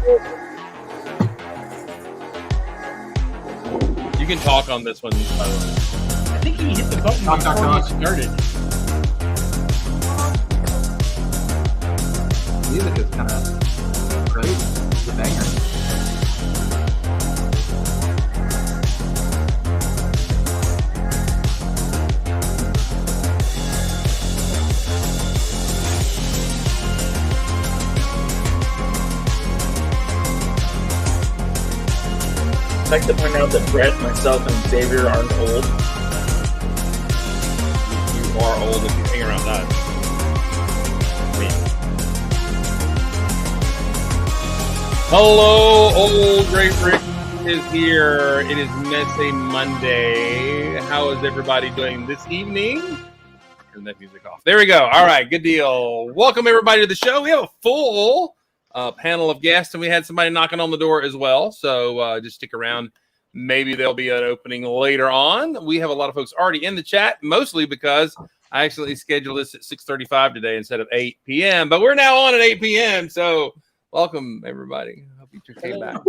You can talk on this one, by the way. I think he hit the button before he started. Music is kind of great. It's a banger. I'd like to point out that Brett, myself, and Xavier aren't old. You are old if you hang around that. Hello, old Great Rick is here. It is Messin Monday. How is everybody doing this evening? Turn that music off. There we go. All right, good deal. Welcome everybody to the show. We have a full panel of guests, and we had somebody knocking on the door as well. So just stick around. Maybe there'll be an opening later on. We have a lot of folks already in the chat, mostly because I actually scheduled this at 6:35 today instead of 8 p.m. But we're now on at 8 p.m. So welcome, everybody. Hope you came back.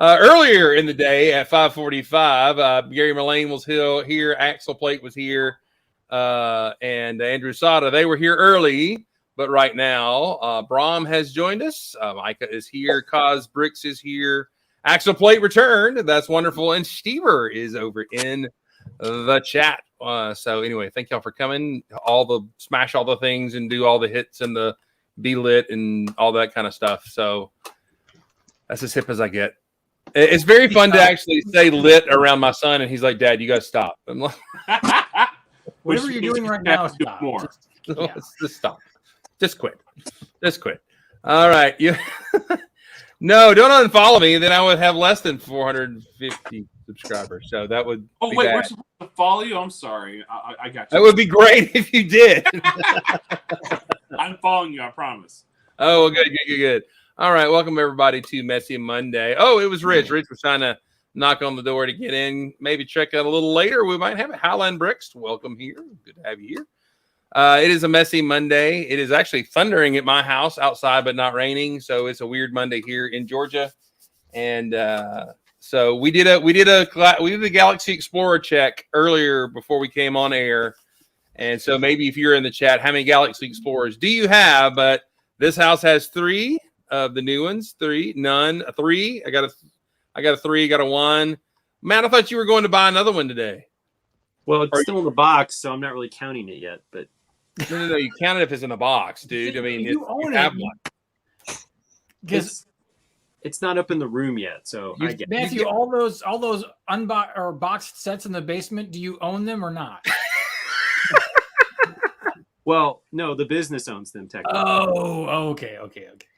Earlier in the day at 5:45, Gary Mullane was here. Axel Plate was here. And Andrew Sada, they were here early. But right now, Brahm has joined us. Micah is here. Cos Bricks is here. Axel Plate returned. That's wonderful. And Stever is over in the chat. So anyway, thank y'all for coming. Smash all the things and do all the hits and the be lit and all that kind of stuff. So that's as hip as I get. It's very fun to actually say lit around my son, and he's like, "Dad, you got to stop." I'm like, whatever you're doing right now, stop. More. Just stop. Just quit. Just quit. All right. No, don't unfollow me. Then I would have less than 450 subscribers. So that would. Oh, be wait, bad. we're supposed to follow you? I'm sorry. I got you. That would be great if you did. I'm following you, I promise. Oh, well, good. All right. Welcome, everybody, to Messin Monday. Oh, it was Rich. Rich was trying to knock on the door to get in. Maybe check out a little later. We might have it. Howland Bricks, welcome here. Good to have you here. It is a Messin Monday. It is actually thundering at my house outside, but not raining. So it's a weird Monday here in Georgia. And so we did a Galaxy Explorer check earlier before we came on air. And so maybe if you're in the chat, how many Galaxy Explorers do you have? But this house has 3 of the new ones. 3, none, 3. I got a 3, got a 1. Matt, I thought you were going to buy another one today. Well, it's still in the box, so I'm not really counting it yet. But No. You count it if it's in the box, dude. I mean, You own you it. have one. Because it's not up in the room yet. So I get Matthew, all those boxed sets in the basement, do you own them or not? Well, no, the business owns them technically. Oh, okay.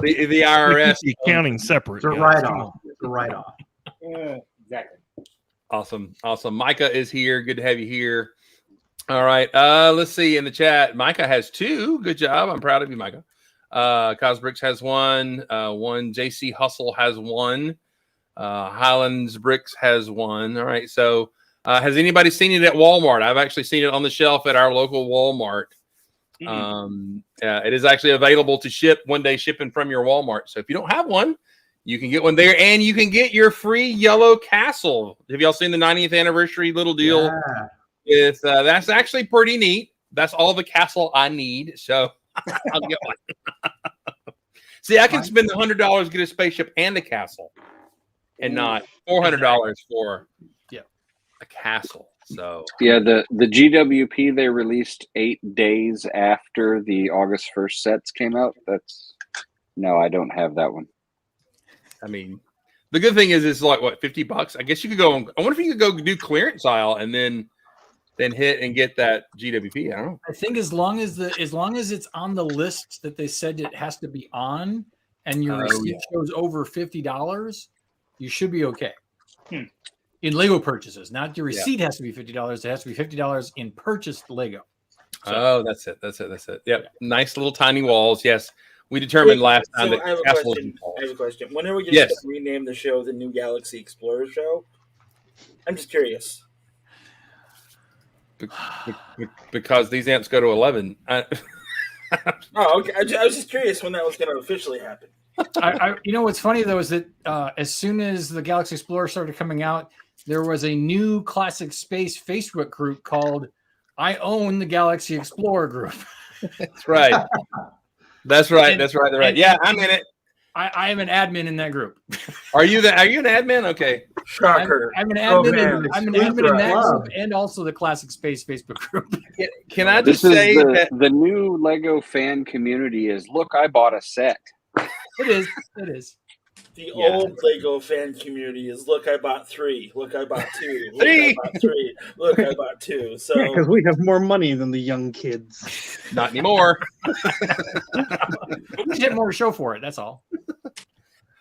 The IRS. The accounting separate. It's a write-off. It's a write-off. Exactly. Awesome. Micah is here. Good to have you here. All right. Let's see in the chat. Micah has 2. Good job. I'm proud of you, Micah. Cosbricks has 1. 1. JC Hustle has 1. Highlands Bricks has 1. All right. So has anybody seen it at Walmart? I've actually seen it on the shelf at our local Walmart. It is actually available to ship one day shipping from your Walmart. So if you don't have one, you can get one there, and you can get your free yellow castle. Have y'all seen the 90th anniversary little deal? Yeah. That's actually pretty neat. That's all the castle I need, so I'll get one. See, I can spend the $100 get a spaceship and a castle, and not $400 for a castle. So yeah, the GWP they released 8 days after the August 1st sets came out. No, I don't have that one. I mean, the good thing is it's like what, $50? I guess you could go. I wonder if you could go do clearance aisle and then hit and get that GWP. I don't know. I think as long as it's on the list that they said it has to be on, and your receipt shows over $50, you should be okay. In Lego purchases, not your receipt has to be $50. It has to be $50 in purchased Lego. So, that's it. Yep. Nice little tiny walls. Yes. We determined last time that I have a question. When are we just going to rename the show the New Galaxy Explorer Show? I'm just curious. Because these amps go to 11. Oh, okay. I was just curious when that was going to officially happen. You know what's funny though is that as soon as the Galaxy Explorer started coming out, there was a new Classic Space Facebook group called "I Own the Galaxy Explorer Group." That's right. That's right. And- That's right. That's right. and- Yeah, I'm in it. I am an admin in that group. Are you an admin? Okay. Shocker. I'm an Oh, admin. man. I'm an admin in that Club. group and also the Classic Space Facebook group. Can I This just is say that the new Lego fan community is, look, I bought a set. It is. It is. The Yeah. old Lego fan community is, look, I bought 3. Look, I bought 2. Look, Three. I bought 3. Look, I bought 2. So Yeah, because we have more money than the young kids. not anymore? We should have more to show for it. That's all.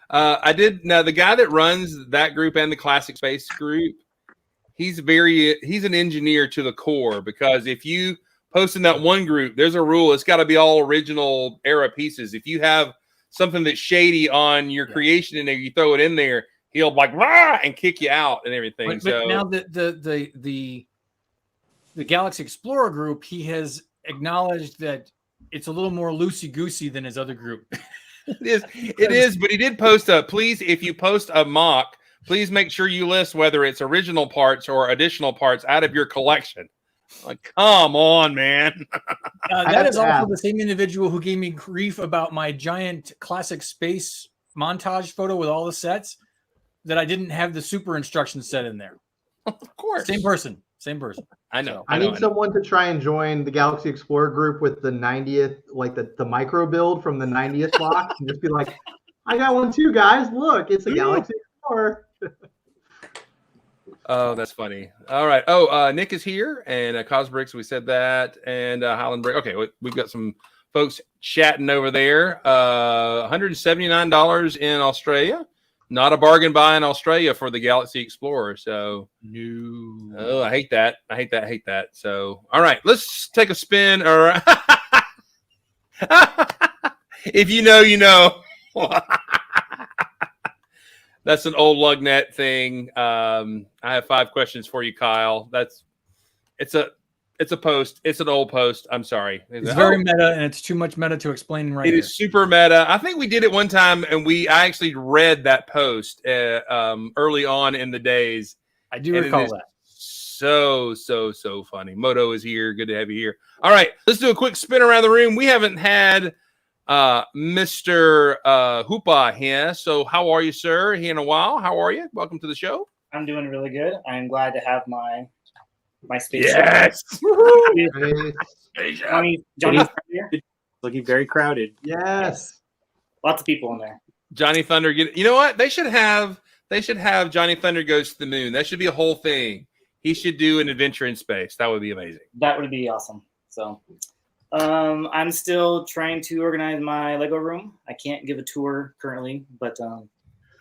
I did. Now, the guy that runs that group and the Classic Space group, he's an engineer to the core, because if you post in that one group, there's a rule. It's got to be all original era pieces. If you have something that's shady on your creation in there, you throw it in there, he'll like rah and kick you out and everything. But So now the Galaxy Explorer group, he has acknowledged that it's a little more loosey goosey than his other group. it is. But he did post please, if you post a mock, please make sure you list whether it's original parts or additional parts out of your collection. Like, come on, man. That is also the same individual who gave me grief about my giant Classic Space montage photo with all the sets, that I didn't have the super instruction set in there. Of course. Same person. I know. I need someone to try and join the Galaxy Explorer group with the 90th, like the micro build from the 90th box, and just be like, I got one too, guys. Look, it's a Galaxy Explorer. Oh, that's funny. All right. Oh, Nick is here, and Cosbricks, we said that, and Highland Brick. Okay, we've got some folks chatting over there. $179 in Australia. Not a bargain buy in Australia for the Galaxy Explorer. So, No. oh, I hate that. I hate that. So, all right, let's take a spin. Or if you know, you know. That's an old Lugnet thing. I have 5 questions for you, Kyle. It's a post. It's an old post. I'm sorry. It's very meta, and it's too much meta to explain right It here. is super meta. I think we did it one time, and I actually read that post early on in the days. I do and recall it is that. So funny. Moto is here. Good to have you here. All right, let's do a quick spin around the room. We haven't had Mr. Hoopa here. So how are you, sir? Here in a while. How are you? Welcome to the show. I'm doing really good. I'm glad to have my space. Yes. Johnny here. Looking very crowded. Yes. Lots of people in there. Johnny Thunder. You know what? They should have Johnny Thunder Goes to the Moon. That should be a whole thing. He should do an adventure in space. That would be amazing. That would be awesome. So I'm still trying to organize my Lego room. I can't give a tour currently, but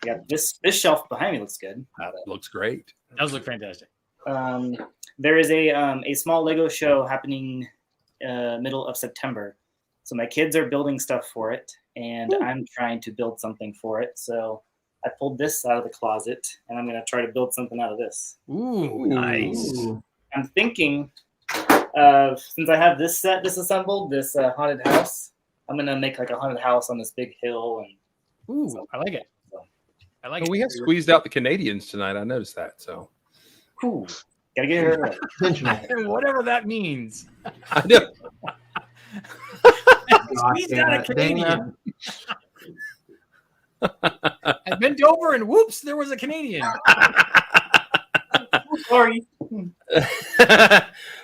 yeah, this shelf behind me looks good. That looks great. That does look fantastic. There is a small Lego show happening middle of September. So my kids are building stuff for it, and I'm trying to build something for it. So I pulled this out of the closet, and I'm going to try to build something out of this. Ooh, nice. Ooh. I'm thinking, since I have this set disassembled, this haunted house, I'm going to make like a haunted house on this big hill. And Ooh, I like it. I like Well, it. we have squeezed out the Canadians tonight. I noticed that. So Ooh, gotta get her right. Intentional. Whatever that means. I know. He's not a Dang Canadian. I bent over and whoops, there was a Canadian. Sorry.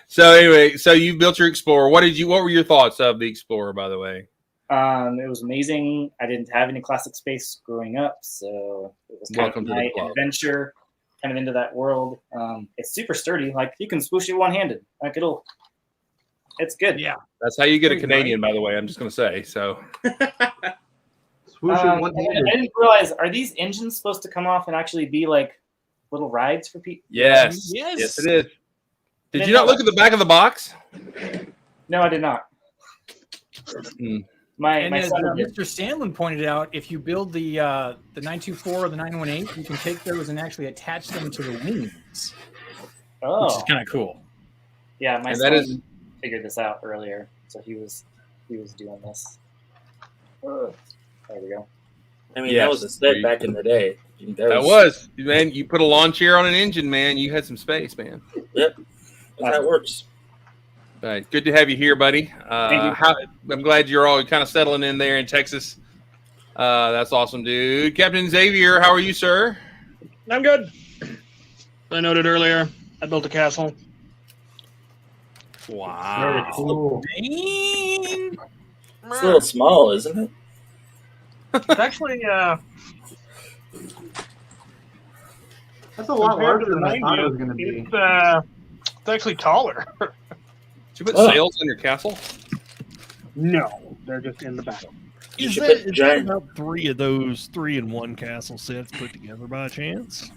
So anyway, so you built your Explorer. What were your thoughts of the Explorer, by the way? It was amazing. I didn't have any Classic Space growing up, so it was kind Welcome of to the my club. adventure, kind of into that world. It's super sturdy. Like you can swoosh it one-handed. Like it's good. Yeah. That's how you get a Right. Canadian, by the way. I'm just going to say. So Swoosh it I one-handed. didn't realize, are these engines supposed to come off and actually be like little rides for people? yes, Yes. it is. Did you not look at the back of the box? No, I did not. Hmm. My And as son did. Mr. Sandlin pointed out, if you build the 924 or the 918, you can take those and actually attach them to the wings, which Oh, is kind of cool. yeah, my And son that is- figured this out earlier, so he was he was doing this. There we go. I mean, Yes. that was a set back in the day. That was, man. You put a lawn chair on an engine, man. You had some space, man. Yep. That's how it works. All right. Good to have you here, buddy. I'm glad you're all kind of settling in there in Texas. That's awesome, dude. Captain Xavier, how are you, sir? I'm good. I noted earlier, I built a castle. Wow. Very cool. It's a little small, isn't it? It's actually That's a lot compared larger to the than I thought it 90s, was going to be. it's actually taller. Did you put sails on your castle? No, they're just in the back. You Is should that, put is that giant. about 3 of those 3-in-1 castle sets put together by chance?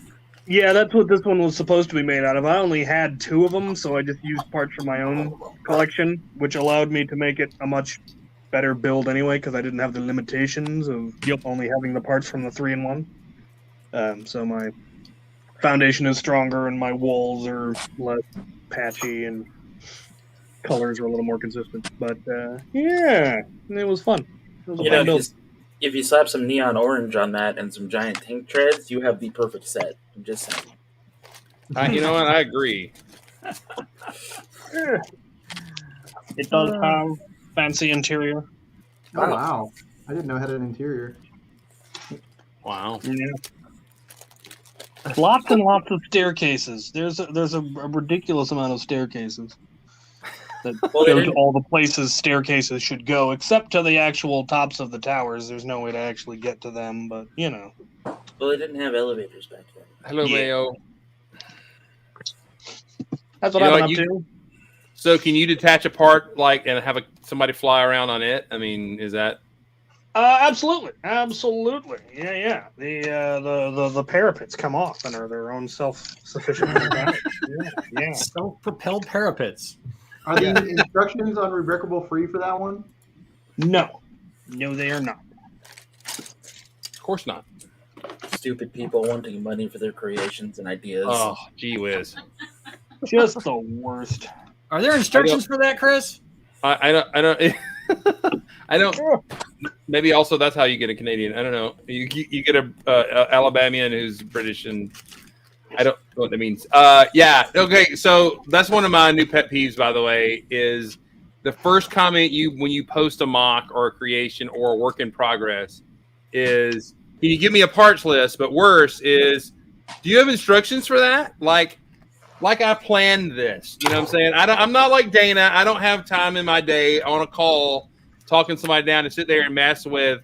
Yeah, that's what this one was supposed to be made out of. I only had 2 of them, so I just used parts from my own collection, which allowed me to make it a much better build anyway, because I didn't have the limitations of only having the parts from the 3-in-1. So my foundation is stronger, and my walls are less patchy, and colors are a little more consistent. But yeah, it was fun. It was a fun build. If you slap some neon orange on that and some giant tank treads, you have the perfect set. I'm just saying. You know what? I agree. It does have fancy interior. Oh, wow. I didn't know it had an interior. Wow. Yeah. Lots and lots of staircases. There's a ridiculous amount of staircases. That shows all the places staircases should go, except to the actual tops of the towers. There's no way to actually get to them, but you know. Well, they didn't have elevators back then. Hello, Mayo. That's what I'm up to. So, can you detach a part and have somebody fly around on it? I mean, is that? Absolutely. Yeah. The parapets come off and are their own self-sufficient. Yeah. Self-propelled parapets. Are the instructions on Rebreakable free for that one? No, they are not. Of course not. Stupid people wanting money for their creations and ideas. Oh, gee whiz. Just the worst. Are there instructions for that, Chris? I don't. I don't. Maybe also that's how you get a Canadian. I don't know. You get a Alabamian who's British, and I don't know what that means. Yeah. Okay. So that's one of my new pet peeves, by the way, is the first comment when you post a mock or a creation or a work in progress is, can you give me a parts list? But worse is, do you have instructions for that? Like I planned this. You know what I'm saying? I'm not like Dana. I don't have time in my day on a call talking somebody down to sit there and mess with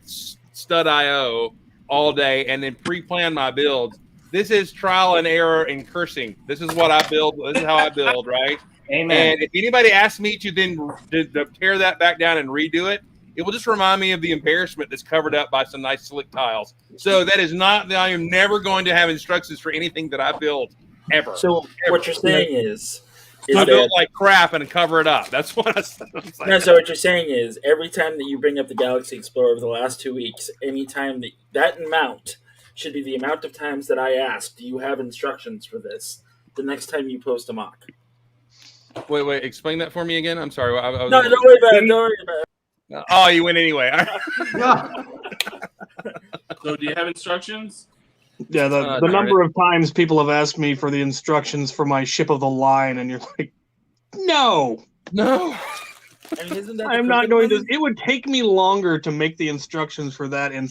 Stud.io all day and then pre-plan my builds. This is trial and error and cursing. This is what I build. This is how I build, right? Amen. And if anybody asks me to then to tear that back down and redo it, it will just remind me of the embarrassment that's covered up by some nice slick tiles. So that is not, I am never going to have instructions for anything that I build ever. So what you're saying is I build like crap and cover it up. That's what I'm saying. No, so what you're saying is every time that you bring up the Galaxy Explorer over the last 2 weeks, anytime that amount should be the amount of times that I asked, do you have instructions for this? The next time you post a mock. Wait, explain that for me again. I'm sorry. No, don't worry about it. Don't worry about it. Oh, you went anyway. So, do you have instructions? Yeah, the number of times people have asked me for the instructions for my ship of the line, and you're like, no. I mean, isn't that I'm not going to. It would take me longer to make the instructions for that in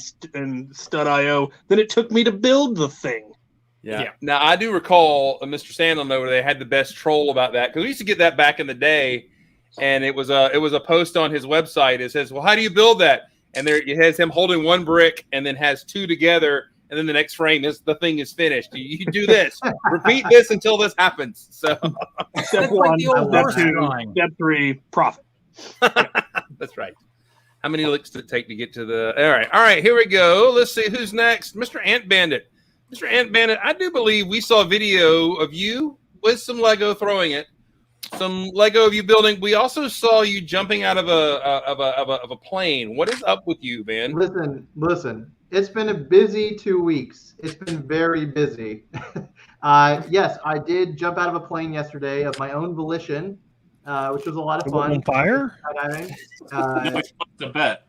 Stud.io than it took me to build the thing. Yeah. Now, I do recall Mr. Sandlin, though, where they had the best troll about that, because we used to get that back in the day, and it was a post on his website. It says, well, how do you build that? And there it has him holding one brick and then has two together, and then the next frame is the thing is finished. You do this. Repeat this until this happens. So step one, step three, profit. That's right. How many licks did it take to get to the all right, here we go. Let's see who's next. Mr. Ant Bandit. Mr. Ant Bandit, I do believe we saw a video of you with some Lego throwing it. Some Lego of you building. We also saw you jumping out of a plane. What is up with you, man? Listen. It's been a busy 2 weeks. It's been very busy. Yes, I did jump out of a plane yesterday of my own volition. which was a lot of It was fun. on fire? Skydiving. The bet.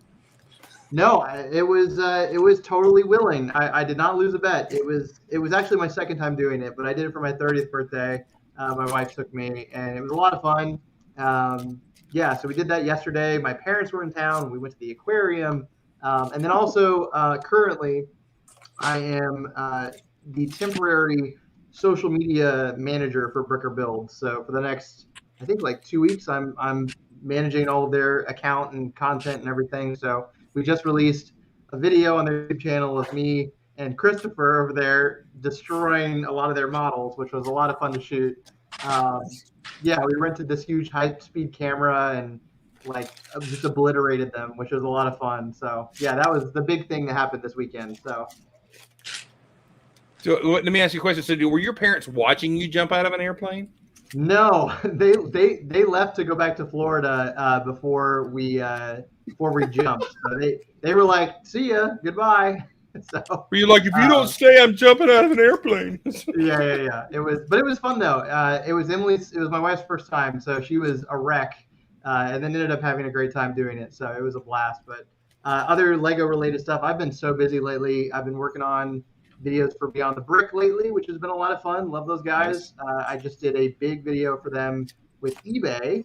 No, it was totally willing. I did not lose a bet. It was actually my second time doing it, but I did it for my 30th birthday. My wife took me, and it was a lot of fun. Yeah, so we did that yesterday. My parents were in town. We went to the aquarium, and then also currently, I am the temporary social media manager for Bricker Build. So for the next, I think, like 2 weeks, I'm managing all of their account and content and everything. So we just released a video on their YouTube channel of me and Christopher over there destroying a lot of their models, which was a lot of fun to shoot. Yeah, we rented this huge high-speed camera and like just obliterated them, which was a lot of fun. So yeah, that was the big thing that happened this weekend. So let me ask you a question. So were your parents watching you jump out of an airplane? no, they left to go back to Florida before we jumped. So they were like, "See ya, goodbye." So were you like, if you don't stay, I'm jumping out of an airplane? yeah. It was fun though. It was my wife's first time, so she was a wreck, and then ended up having a great time doing it. So it was a blast. But other Lego related stuff, I've been so busy lately. I've been working on videos for Beyond the Brick lately, which has been a lot of fun. Love those guys. I just did a big video for them with eBay,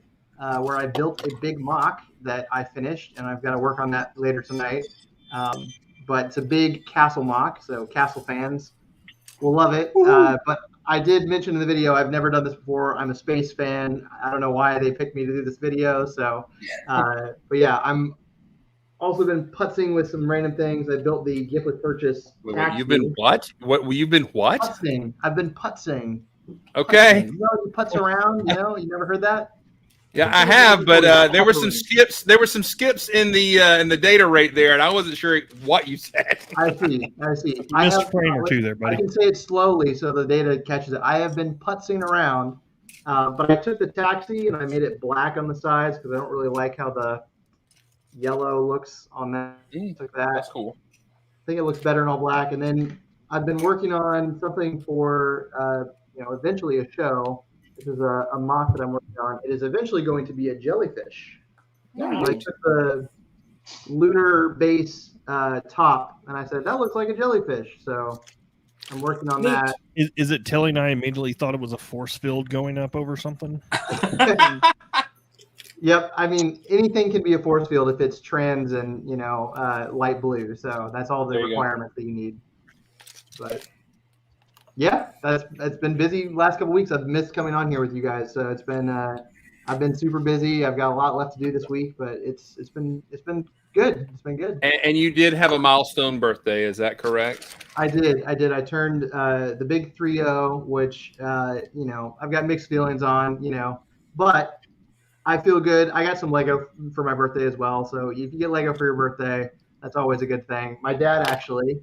where I built a big mock that I finished, and I've got to work on that later tonight. But it's a big castle mock, so castle fans will love it. But I did mention in the video, I've never done this before. I'm a space fan. I don't know why they picked me to do this video. So, but yeah, I'm also been putzing with some random things. I built the gift with purchase. You've been what? You've been what? Putzing. I've been putzing. Okay. Putzing. You know, you putz around. You never heard that? Yeah, I have, but there were some skips. There were some skips in the data rate there, and I wasn't sure what you said. I see. I missed a frame or two there, buddy. I can say it slowly so the data catches it. I have been putzing around, but I took the taxi and I made it black on the sides because I don't really like how the yellow looks on that. Took that. That's cool. I think it looks better in all black. And then I've been working on something for eventually a show. This is a mock that I'm working on. It is eventually going to be a jellyfish. Nice. I took the lunar base top, and I said, that looks like a jellyfish. So I'm working on that. Is it telling I immediately thought it was a force field going up over something? Yep. I mean, anything can be a force field if it's trans and, light blue. So that's all the requirements that you need. But yeah, it's been busy last couple weeks. I've missed coming on here with you guys. So it's been I've been super busy. I've got a lot left to do this week, but it's been good. It's been good. And you did have a milestone birthday, is that correct? I did. I turned the big 3-0, which I've got mixed feelings on, but I feel good. I got some Lego for my birthday as well. So if you get Lego for your birthday, that's always a good thing. My dad actually,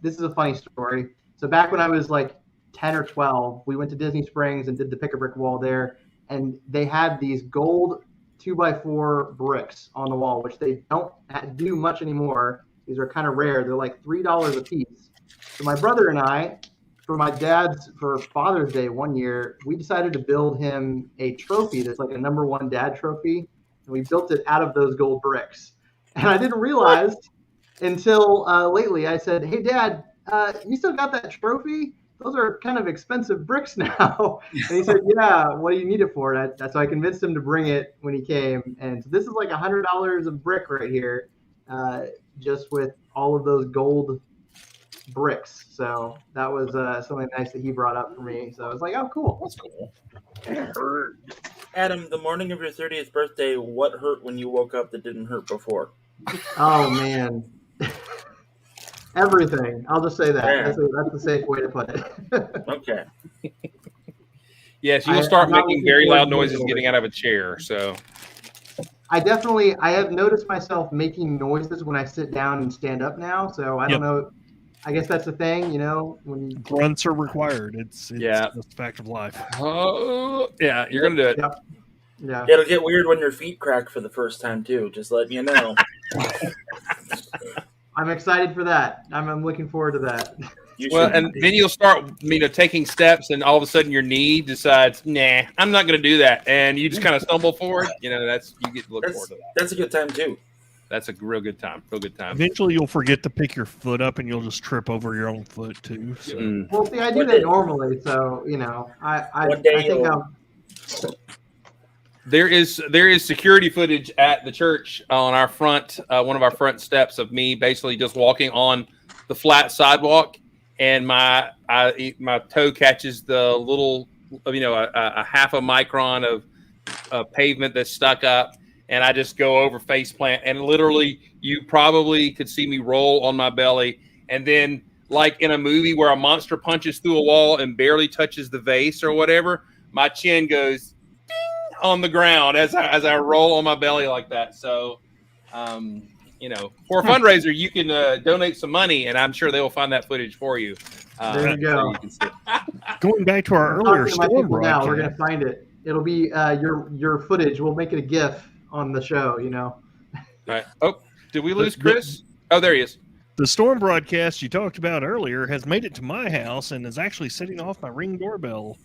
this is a funny story. So back when I was like 10 or 12, we went to Disney Springs and did the pick-a-brick wall there. And they had these gold 2x4 bricks on the wall, which they don't do much anymore. These are kind of rare. They're like $3 a piece. So my brother and I, for Father's Day one year, we decided to build him a trophy that's like a #1 dad trophy. And we built it out of those gold bricks. And I didn't realize until lately, I said, hey, Dad, you still got that trophy? Those are kind of expensive bricks now. And he said, yeah, what do you need it for? So I convinced him to bring it when he came. And so this is like $100 a brick right here, just with all of those gold bricks. So that was something nice that he brought up for me. So I was like, oh, cool. That's cool. Adam, the morning of your 30th birthday, what hurt when you woke up that didn't hurt before? Oh, man. Everything. I'll just say that. Yeah. That's the safe way to put it. Okay. Yes, you'll start making very loud noises getting out of a chair. So I have noticed myself making noises when I sit down and stand up now. So I don't know. I guess that's the thing, when grunts are required. It's just a fact of life. Oh, yeah, you're gonna do it. Yep. Yeah. It'll get weird when your feet crack for the first time too. Just letting you know. I'm excited for that. I'm looking forward to that. Well, and then you'll start, taking steps, and all of a sudden your knee decides, nah, I'm not going to do that, and you just kind of stumble forward. You get to look forward to that. That's a good time too. That's a real good time. Real good time. Eventually, you'll forget to pick your foot up, and you'll just trip over your own foot too. So. Well, see, I do that normally, so I think There is security footage at the church on our front, one of our front steps of me basically just walking on the flat sidewalk, and my toe catches the little, a half a micron of pavement that's stuck up, and I just go over face plant, and literally you probably could see me roll on my belly, and then like in a movie where a monster punches through a wall and barely touches the vase or whatever, my chin goes on the ground as I roll on my belly like that. So, for a fundraiser, you can donate some money, and I'm sure they will find that footage for you. There you go. Going back to our earlier storm broadcast, we're gonna find it. It'll be your footage. We'll make it a GIF on the show. Right. Oh, did we lose Chris? Oh, there he is. The storm broadcast you talked about earlier has made it to my house and is actually setting off my Ring doorbell.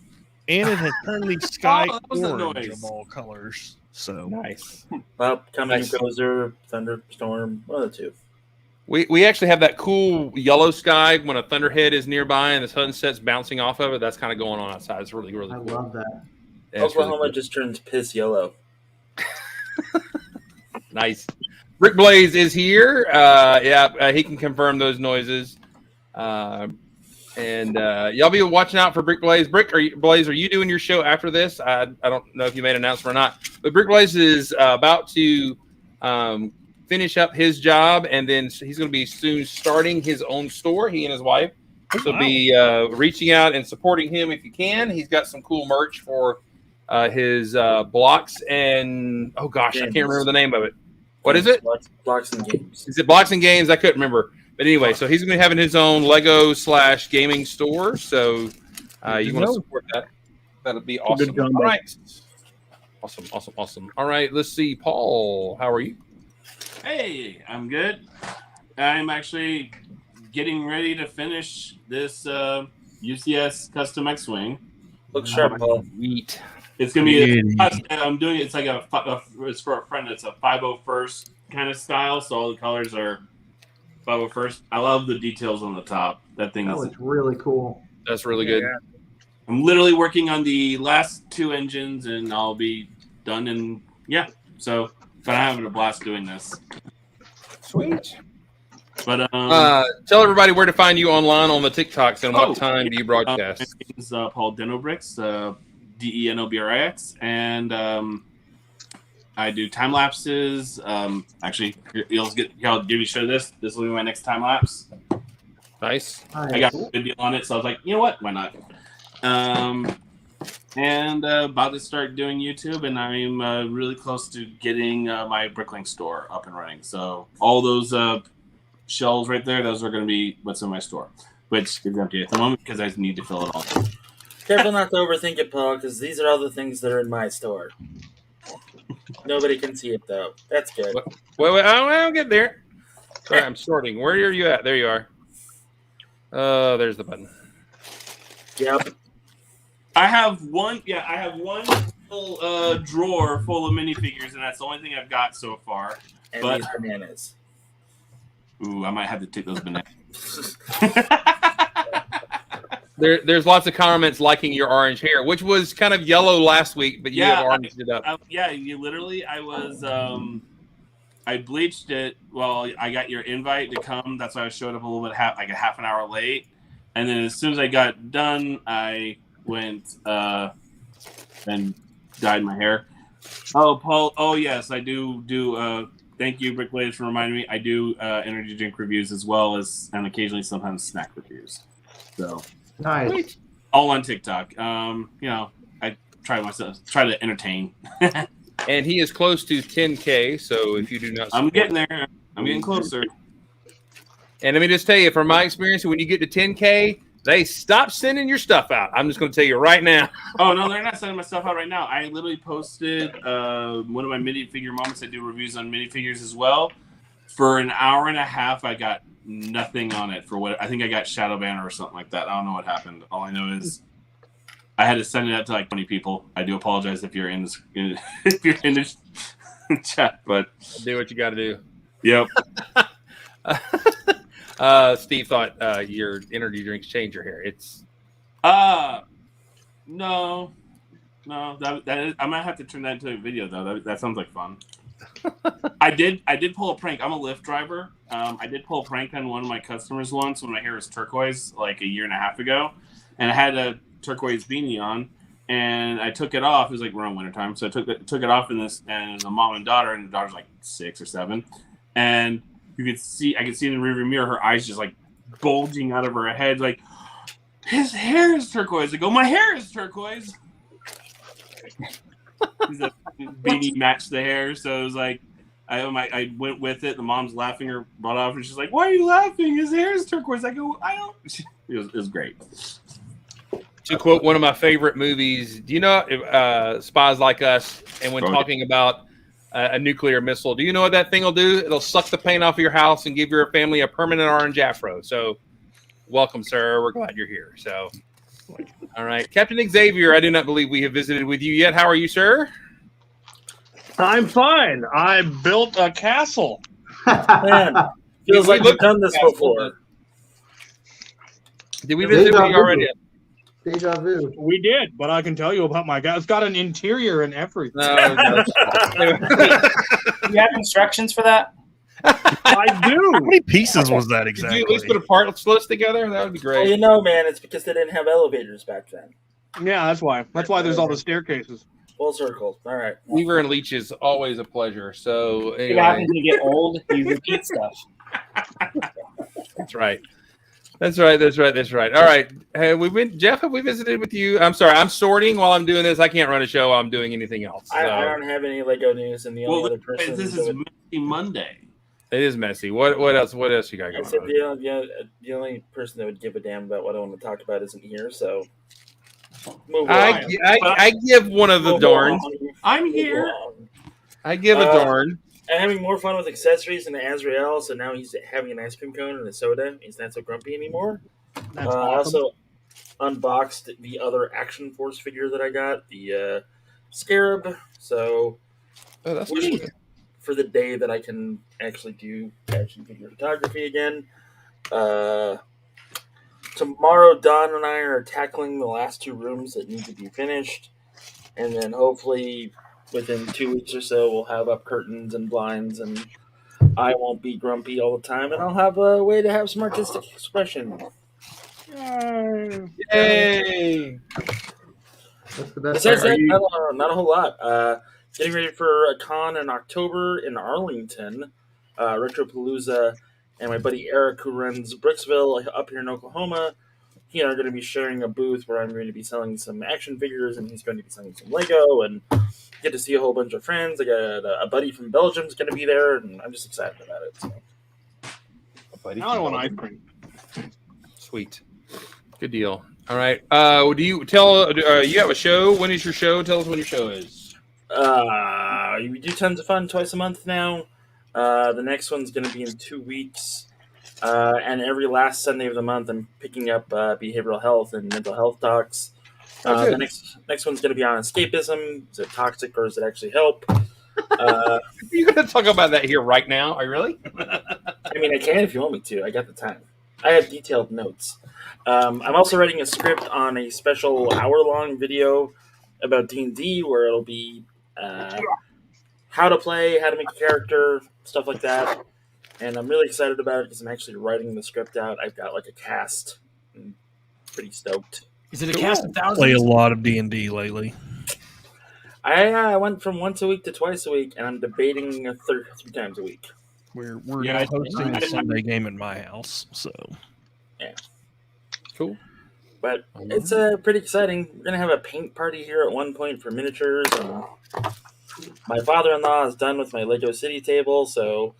And it has turned the sky orange of all colors. So nice. Upcoming gozer, thunderstorm, one of the two. We actually have that cool yellow sky when a thunderhead is nearby and the sunset's bouncing off of it. That's kind of going on outside. It's really, really cool. I love that. Yeah, Oklahoma really just turned piss yellow. Nice. Brick Blaze is here. He can confirm those noises. And y'all be watching out for Brick Blaze. Blaze, are you doing your show after this? I don't know if you made an announcement or not. But Brick Blaze is about to finish up his job, and then he's going to be soon starting his own store, he and his wife. So be reaching out and supporting him if you can. He's got some cool merch for his blocks and, games. I can't remember the name of it. What is it? Blocks and Games. Is it Blocks and Games? I couldn't remember. But anyway, so he's going to be having his own Lego/gaming store. So you want to support that? That'll be awesome. All right. Awesome. All right, let's see. Paul, how are you? Hey, I'm good. I'm actually getting ready to finish this UCS Custom X-Wing. Looks sharp, Paul. Sweet. It's going to be I'm doing it's like it's for a friend. It's a 501st kind of style, so all the colors are 501st. I love the details on the top. That looks really cool. That's really good. I'm literally working on the last two engines, and I'll be done. And so I'm having a blast doing this. Sweet. But tell everybody where to find you online on the TikToks and what time do you broadcast? My name is Paul Denobrix, Denobrix, and I do time lapses. Actually, I'll give you show this. This will be my next time lapse. Nice. I got a good deal on it, so I was like, you know what? Why not? And about to start doing YouTube, and I'm really close to getting my Bricklink store up and running. So all those shelves right there, those are going to be what's in my store, which is empty at the moment because I need to fill it all. Careful not to overthink it, Paul, because these are all the things that are in my store. Nobody can see it, though. That's good. Wait, I'll get there. Sorry, I'm sorting. Where are you at? There you are. There's the button. Yep. I have one little drawer full of minifigures, and that's the only thing I've got so far. And these bananas. Ooh, I might have to take those bananas. There's lots of comments liking your orange hair, which was kind of yellow last week, but you have oranged it up. I bleached it. Well, I got your invite to come. That's why I showed up a little bit, like a half an hour late. And then as soon as I got done, I went and dyed my hair. Oh, Paul. Oh, yes, I do. Thank you, Brick Blaze, for reminding me. I do energy drink reviews as well as, and occasionally sometimes snack reviews. So nice. All on TikTok. I try to entertain. And he is close to 10K, so if you do not, I'm getting there. I'm getting closer. And let me just tell you, from my experience, when you get to 10K, they stop sending your stuff out. I'm just going to tell you right now. Oh, no, they're not sending my stuff out right now. I literally posted one of my minifigure moments. I do reviews on minifigures as well. For an hour and a half, I got nothing on it for what I think I got shadow banner or something like that. I don't know what happened. All I know is I had to send it out to like 20 people. I do apologize if you're in this if you're in this chat, but do what you got to do. Yep. Steve thought your energy drinks change your hair. It's no. That is, I might have to turn that into a video though. That sounds like fun. I did pull a prank. I'm a Lyft driver. I did pull a prank on one of my customers once when my hair was turquoise like a year and a half ago, and I had a turquoise beanie on, and I took it off. It was like around wintertime, so I took it off in this, and the mom and daughter, and the daughter's like 6 or 7, and I could see in the rearview mirror her eyes just like bulging out of her head, like his hair is turquoise. I go, my hair is turquoise. The beanie matched the hair, so it was like I went with it. The mom's laughing her butt off, and she's like, "Why are you laughing? His hair is turquoise." I go, "I don't." It was great. To quote one of my favorite movies, do you know Spies Like Us? And when talking about a nuclear missile, do you know what that thing will do? It'll suck the paint off of your house and give your family a permanent orange afro. So, welcome, sir. We're glad you're here. So. All right, Captain Xavier, I do not believe we have visited with you yet. How are you, sir? I'm fine. I built a castle. Man, feels like we've done this before. Did we visit with you already? Deja vu. We did, but I can tell you about my guy. It's got an interior and everything. No. Do you have instructions for that? I do. How many pieces was that exactly? Could you at least put a parts list together? That would be great. Well, you know, man, it's because they didn't have elevators back then. Yeah, that's why. That's why there's all the staircases. Full circle. All right. Weaver and Leech is always a pleasure. So anyway. What happens when you get old? You repeat stuff. That's right. That's right. All right. Hey, Jeff, have we visited with you? I'm sorry. I'm sorting while I'm doing this. I can't run a show while I'm doing anything else. So. I don't have any Lego news, and the only other person. This is Messy Monday. It is messy. What else? What else you got going on? The only person that would give a damn about what I want to talk about isn't here. So I give one of the darns. I'm here. I give a darn. I'm having more fun with accessories than Azrael, so now he's having an ice cream cone and a soda. He's not so grumpy anymore. That's I awesome. also unboxed the other Action Force figure that I got, the Scarab. So that's wishing cool. for the day that I can actually do action figure photography again. Tomorrow, Don and I are tackling the last 2 rooms that need to be finished, and then hopefully within 2 weeks or so, we'll have up curtains and blinds, and I won't be grumpy all the time, and I'll have a way to have some artistic expression. Yay! That's the best. Besides that, not a whole lot. Getting ready for a con in October in Arlington, Retropalooza, and my buddy Eric, who runs Brooksville up here in Oklahoma, he and I are going to be sharing a booth where I'm going to be selling some action figures, and he's going to be selling some Lego, and get to see a whole bunch of friends. I got a buddy from Belgium is going to be there, and I'm just excited about it. So. I want ice cream. Sweet. Good deal. All right. Do you tell? You have a show? When is your show? Tell us when your show is. We do tons of fun twice a month now. The next one's going to be in 2 weeks. And every last Sunday of the month, I'm picking up behavioral health and mental health talks. The next one's going to be on escapism. Is it toxic or does it actually help? You're going to talk about that here right now? Are you really? I mean, I can if you want me to. I got the time. I have detailed notes. I'm also writing a script on a special hour-long video about D&D where it'll be how to play, how to make a character, stuff like that. And I'm really excited about it because I'm actually writing the script out. I've got like a cast. I'm pretty stoked. Is it a cast of thousands? Play a lot of D&D lately. I went from once a week to twice a week, and I'm debating 3 times a week. We're now hosting a Sunday game in my house, so yeah, cool. But it's pretty exciting. We're gonna have a paint party here at one point for miniatures, and my father-in-law is done with my Lego City table. So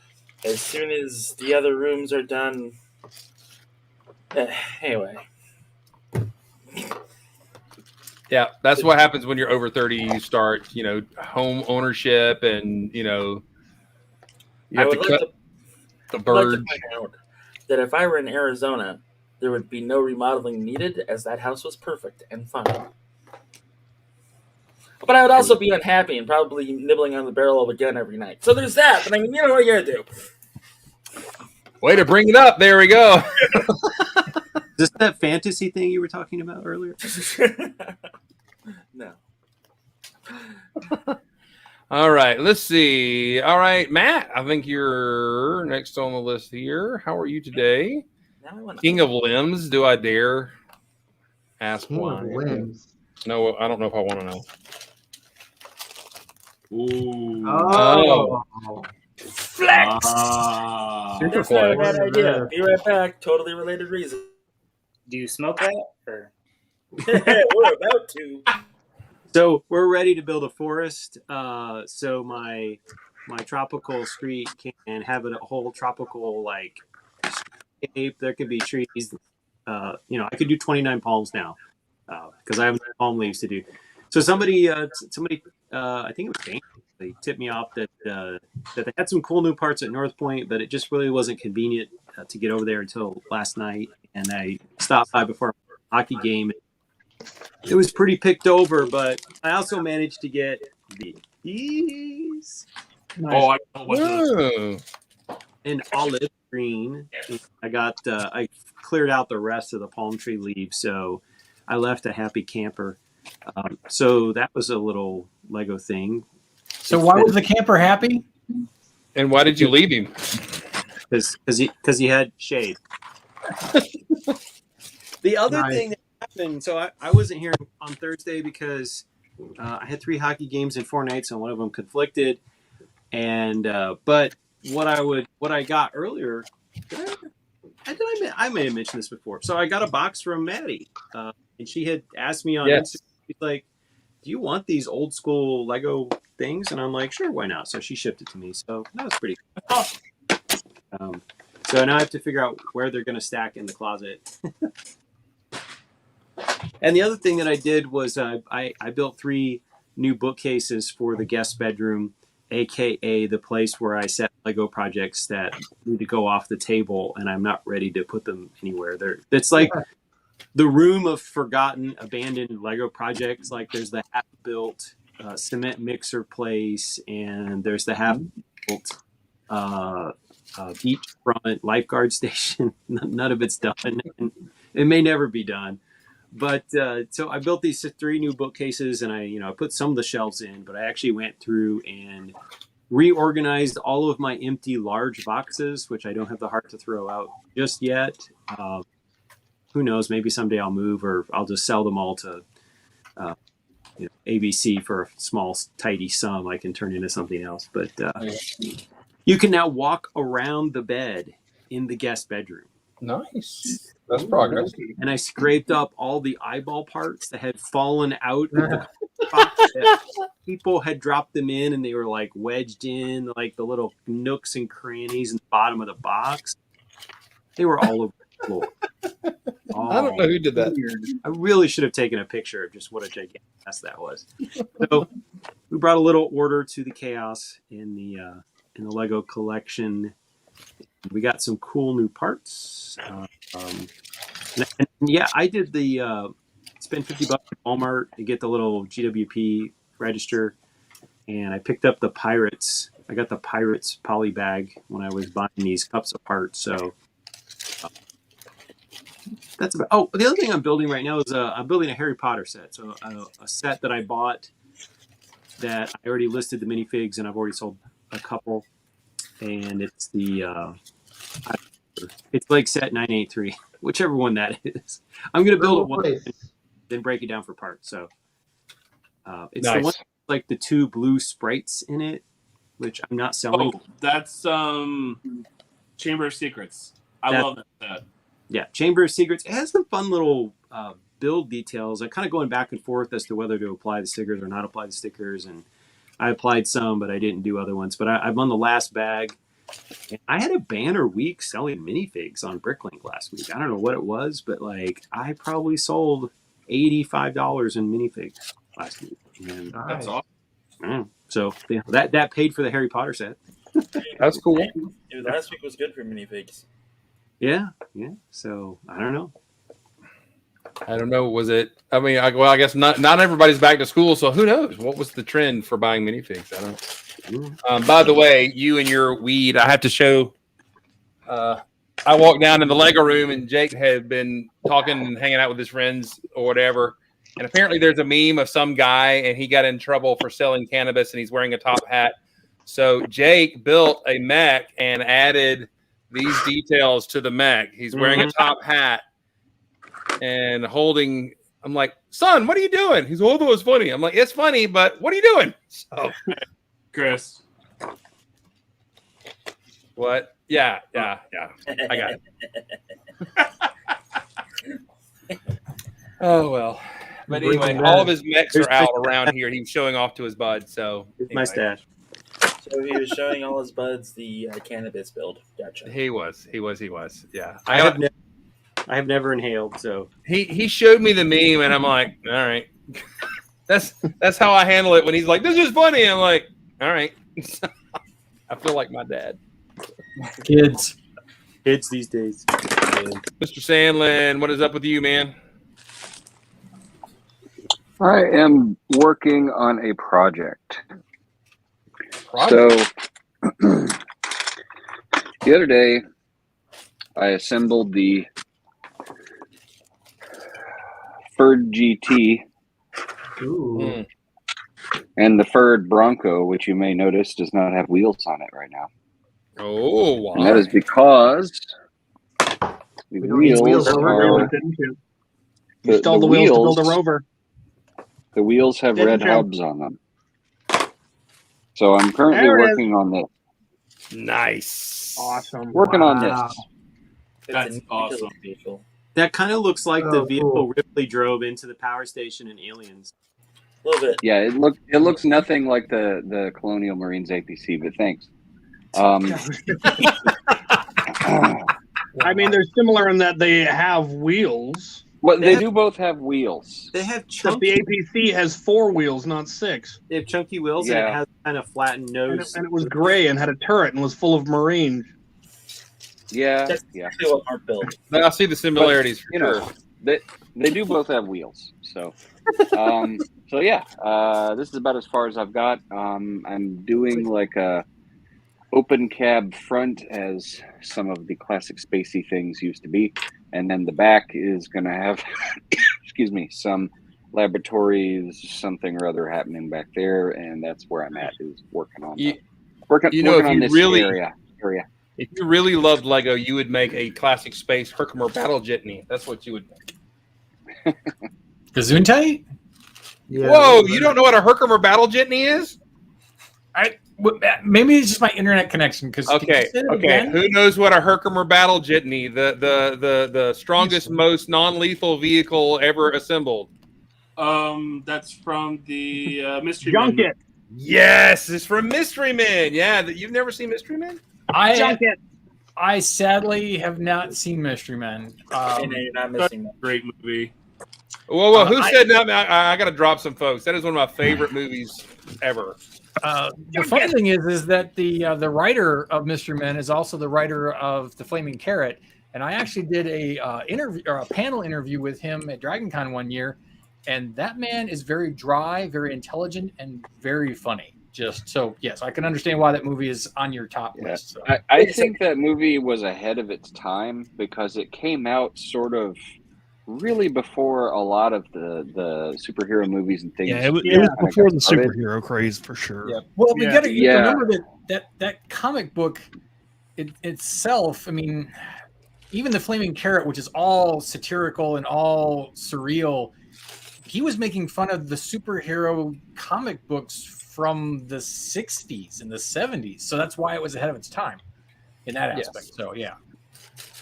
as soon as the other rooms are done, anyway. Yeah, that's what happens when you're over 30. You start, home ownership, and you have to cut the birds. that if I were in Arizona, there would be no remodeling needed, as that house was perfect and fun. But I would also be unhappy and probably nibbling on the barrel of a gun every night. So there's that. But I mean, you know what you're gonna do. Way to bring it up. There we go. Is this that fantasy thing you were talking about earlier? No. All right, let's see. All right, Matt, I think you're next on the list here. How are you today? King of limbs. Do I dare ask King why? of limbs. No, I don't know if I want to know. Ooh. Oh. Flex! Super That's not a flex. bad idea. Be right back. Totally related reason. Do you smoke that? Or? We're about to. So we're ready to build a forest. So my tropical street can have a whole tropical like shape. There could be trees. I could do 29 palms now because I have palm leaves to do. So somebody, I think it was Dane, they tipped me off that they had some cool new parts at North Point, but it just really wasn't convenient to get over there until last night. And I stopped by before a hockey game. It was pretty picked over, but I also managed to get these. Nice. Oh, I know what those. An olive green. I cleared out the rest of the palm tree leaves, so I left a happy camper. So that was a little Lego thing. So why was the camper happy? And why did you leave him? Because he had shade. The other thing that happened, so I wasn't here on Thursday because I had 3 hockey games in 4 nights, and one of them conflicted. And but what I got earlier, I may have mentioned this before. So I got a box from Maddie, and she had asked me on Instagram. She's like, "Do you want these old school Lego things?" And I'm like, "Sure, why not?" So she shipped it to me. So that was pretty cool. So now I have to figure out where they're going to stack in the closet. And the other thing that I did was I built 3 new bookcases for the guest bedroom, aka the place where I set Lego projects that need to go off the table, and I'm not ready to put them anywhere. It's like the room of forgotten, abandoned Lego projects. Like there's the half-built cement mixer place, and there's the half-built beachfront lifeguard station. None of it's done. It may never be done. But so I built these 3 new bookcases, and I put some of the shelves in, but I actually went through and reorganized all of my empty large boxes, which I don't have the heart to throw out just yet. Who knows? Maybe someday I'll move, or I'll just sell them all to ABC for a small, tidy sum. I can turn into something else. But you can now walk around the bed in the guest bedroom. Nice. That's progress. And I scraped up all the eyeball parts that had fallen out of the box. People had dropped them in, and they were like wedged in like the little nooks and crannies in the bottom of the box. They were all over the floor. I don't know who did that. I really should have taken a picture of just what a gigantic mess that was. So we brought a little order to the chaos in the Lego collection. We got some cool new parts. And yeah, I did the spend $50 at Walmart to get the little GWP register, and I picked up the Pirates. I got the Pirates poly bag when I was buying these cups of parts. So that's about. Oh, the other thing I'm building right now is I'm building a Harry Potter set. So a set that I bought that I already listed the minifigs, and I've already sold a couple. And it's it's like set 983, whichever one that is. I'm going to build it one and then break it down for parts. So it's the one with, like the 2 blue sprites in it, which I'm not selling. Oh, that's Chamber of Secrets. I love that set. Yeah, Chamber of Secrets. It has some fun little build details. I'm kind of going back and forth as to whether to apply the stickers or not apply the stickers. And I applied some, but I didn't do other ones. But I'm on the last bag. And I had a banner week selling minifigs on Bricklink last week. I don't know what it was, but like I probably sold $85 in minifigs last week. And that's awesome. So that paid for the Harry Potter set. That's cool. Dude, last week was good for minifigs. Yeah. So I don't know. I don't know. Was it? I mean, I guess not everybody's back to school, so who knows? What was the trend for buying minifigs? I don't. By the way, you and your weed, I have to show. I walked down in the Lego room, and Jake had been talking and hanging out with his friends or whatever. And apparently, there's a meme of some guy, and he got in trouble for selling cannabis, and he's wearing a top hat. So Jake built a mech and added these details to the mech. He's wearing a top hat and holding. I'm like, son, what are you doing? He's, oh, that was funny. I'm like, it's funny, but what are you doing? So, Chris. What? Yeah. I got it. Oh well. But anyway, all of his mechs are out around here. He was showing off to his bud. So My stash. So he was showing all his buds the cannabis build. Gotcha. He was. Yeah. I have never inhaled, so He showed me the meme, and I'm like, all right. That's how I handle it when he's like, this is funny. I'm like, all right. I feel like my dad. Kids these days. Mr. Sandlin, what is up with you, man? I am working on a project. So the other day, I assembled the Ford GT and the Ford Bronco, which you may notice does not have wheels on it right now. Oh, wow. And that is because the wheels are... You stole the wheels to build a Rover. The wheels have red hubs on them. So I'm currently working on this. Nice. Awesome. Working on this. That's awesome. That kind of looks like the vehicle Ripley drove into the power station in Aliens. A little bit. Yeah, it looks nothing like the Colonial Marines APC, but thanks. I mean, they're similar in that they have wheels. Well, they do both have wheels. They have But chunky. the APC has 4 wheels, not 6. They have chunky wheels, and it has kind of flattened nose. And it was gray and had a turret and was full of Marines. Yeah, That's exactly what Mark built. But I see the similarities. But, you know, they do both have wheels. So, so yeah, this is about as far as I've got. I'm doing like a open cab front, as some of the classic spacey things used to be, and then the back is going to have, excuse me, some laboratories, something or other happening back there, and that's where I'm at, is working on working on this area. If you really loved Lego, you would make a classic space Herkimer battle jitney. That's what you would make. Gesundheit? Yeah. Whoa, you don't know what a Herkimer battle jitney is? Maybe it's just my internet connection. Okay. Who knows what a Herkimer battle jitney, the strongest, most non-lethal vehicle ever assembled? That's from the Mystery Junk Men. it. Yes, it's from Mystery Men. Yeah, you've never seen Mystery Men? I sadly have not seen Mystery Men. You're not missing that. Great movie. Whoa, who said that? I got to drop some folks. That is one of my favorite movies ever. The funny thing is that the writer of Mystery Men is also the writer of The Flaming Carrot, and I actually did a panel interview with him at DragonCon one year, and that man is very dry, very intelligent, and very funny. Just so, yes, I can understand why that movie is on your top list. So. I think that movie was ahead of its time because it came out sort of really before a lot of the superhero movies and things. Yeah, it was before the superhero craze for sure. Yeah. Well, we got to remember that comic book itself. I mean, even the Flaming Carrot, which is all satirical and all surreal, he was making fun of the superhero comic books from the 60s and the 70s. So that's why it was ahead of its time in that aspect. So, yeah.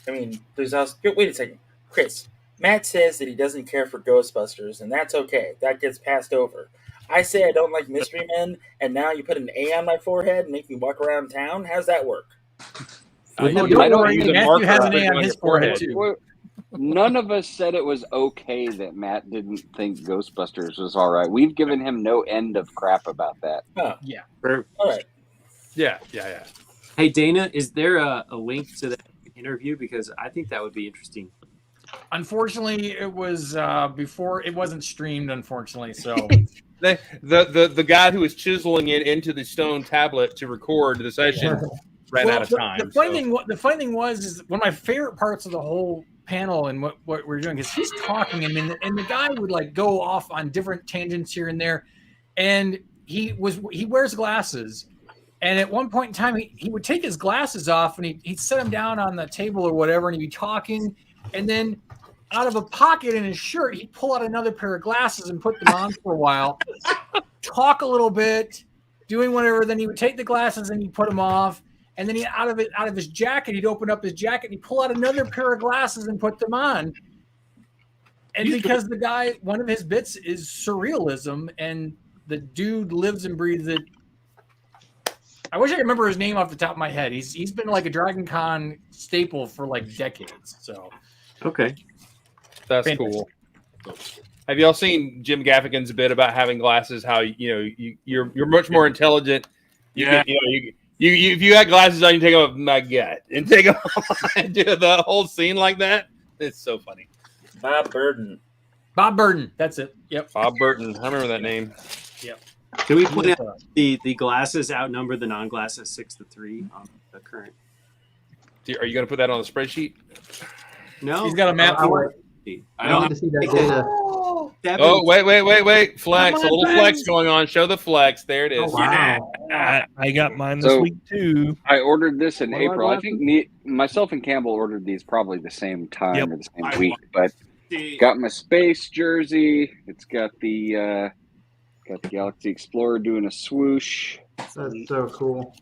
I mean, there's also... Wait a second. Chris, Matt says that he doesn't care for Ghostbusters, and that's okay. That gets passed over. I say I don't like Mystery Men, and now you put an A on my forehead and make me walk around town? How's that work? Matthew has an A on his forehead, too. None of us said it was okay that Matt didn't think Ghostbusters was all right. We've given him no end of crap about that. Oh, yeah. All right. Yeah. Hey, Dana, is there a link to that interview? Because I think that would be interesting. Unfortunately, it was before it wasn't streamed. Unfortunately, so the guy who was chiseling it into the stone tablet to record the session ran out of time. The funny thing was is one of my favorite parts of the whole panel and what we're doing is he's talking and the guy would like go off on different tangents here and there, and he wears glasses, and at one point in time he would take his glasses off and he'd set them down on the table or whatever, and he'd be talking, and then out of a pocket in his shirt he'd pull out another pair of glasses and put them on for a while, talk a little bit, doing whatever, then he would take the glasses and he'd put them off. And then out of his jacket, he'd open up his jacket and he'd pull out another pair of glasses and put them on. And because the guy, one of his bits is surrealism, and the dude lives and breathes it. I wish I could remember his name off the top of my head. He's been like a Dragon Con staple for like decades. So okay, that's cool. Have y'all seen Jim Gaffigan's bit about having glasses? How you're much more intelligent. If you got glasses on, you take off my gut and take off and do the whole scene like that. It's so funny. Bob Burden. That's it. Yep. Bob Burton. I remember that name. Yep. Can we point out the glasses outnumber the non-glasses 6-3 on the current? Are you going to put that on the spreadsheet? No. He's got a map for it. I don't need to see that data. Oh, wait. Flex. A little flex going on. Show the flex. There it is. Oh, wow. I got mine this week too. I ordered this in April. I think myself and Campbell ordered these probably the same time or the same week. But got my space jersey. It's got the Galaxy Explorer doing a swoosh. That's so cool.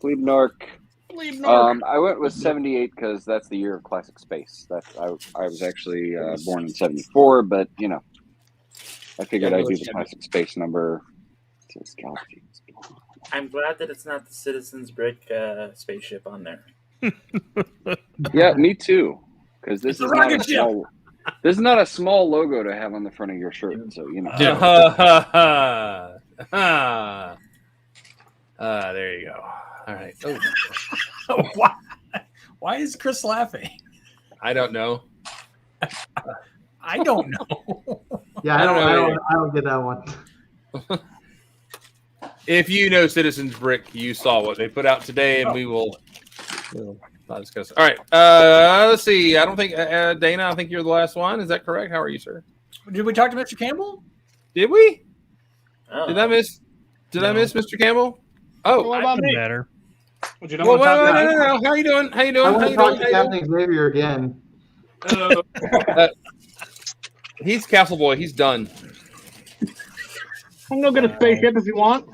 Glebnark. I went with 78 because that's the year of classic space. I was actually born in 74, but I figured I'd do the classic space number. Galaxy. I'm glad that it's not the Citizens Brick spaceship on there. Yeah, me too. Because this is not a small logo to have on the front of your shirt. So there you go. All right. Oh. Why is Chris laughing? I don't know. I don't know. Yeah, I don't get that one. If you know Citizens Brick, you saw what they put out today, and we'll not discuss it. All right. Let's see. I don't think Dana. I think you're the last one. Is that correct? How are you, sir? Did we talk to Mr. Campbell? Did we? Oh. Did I miss Mr. Campbell? Oh, what about me? Matter. No. How are you doing? I want to talk to Captain Xavier again. He's Castle Boy. He's done. I'm gonna get a spaceship if you want.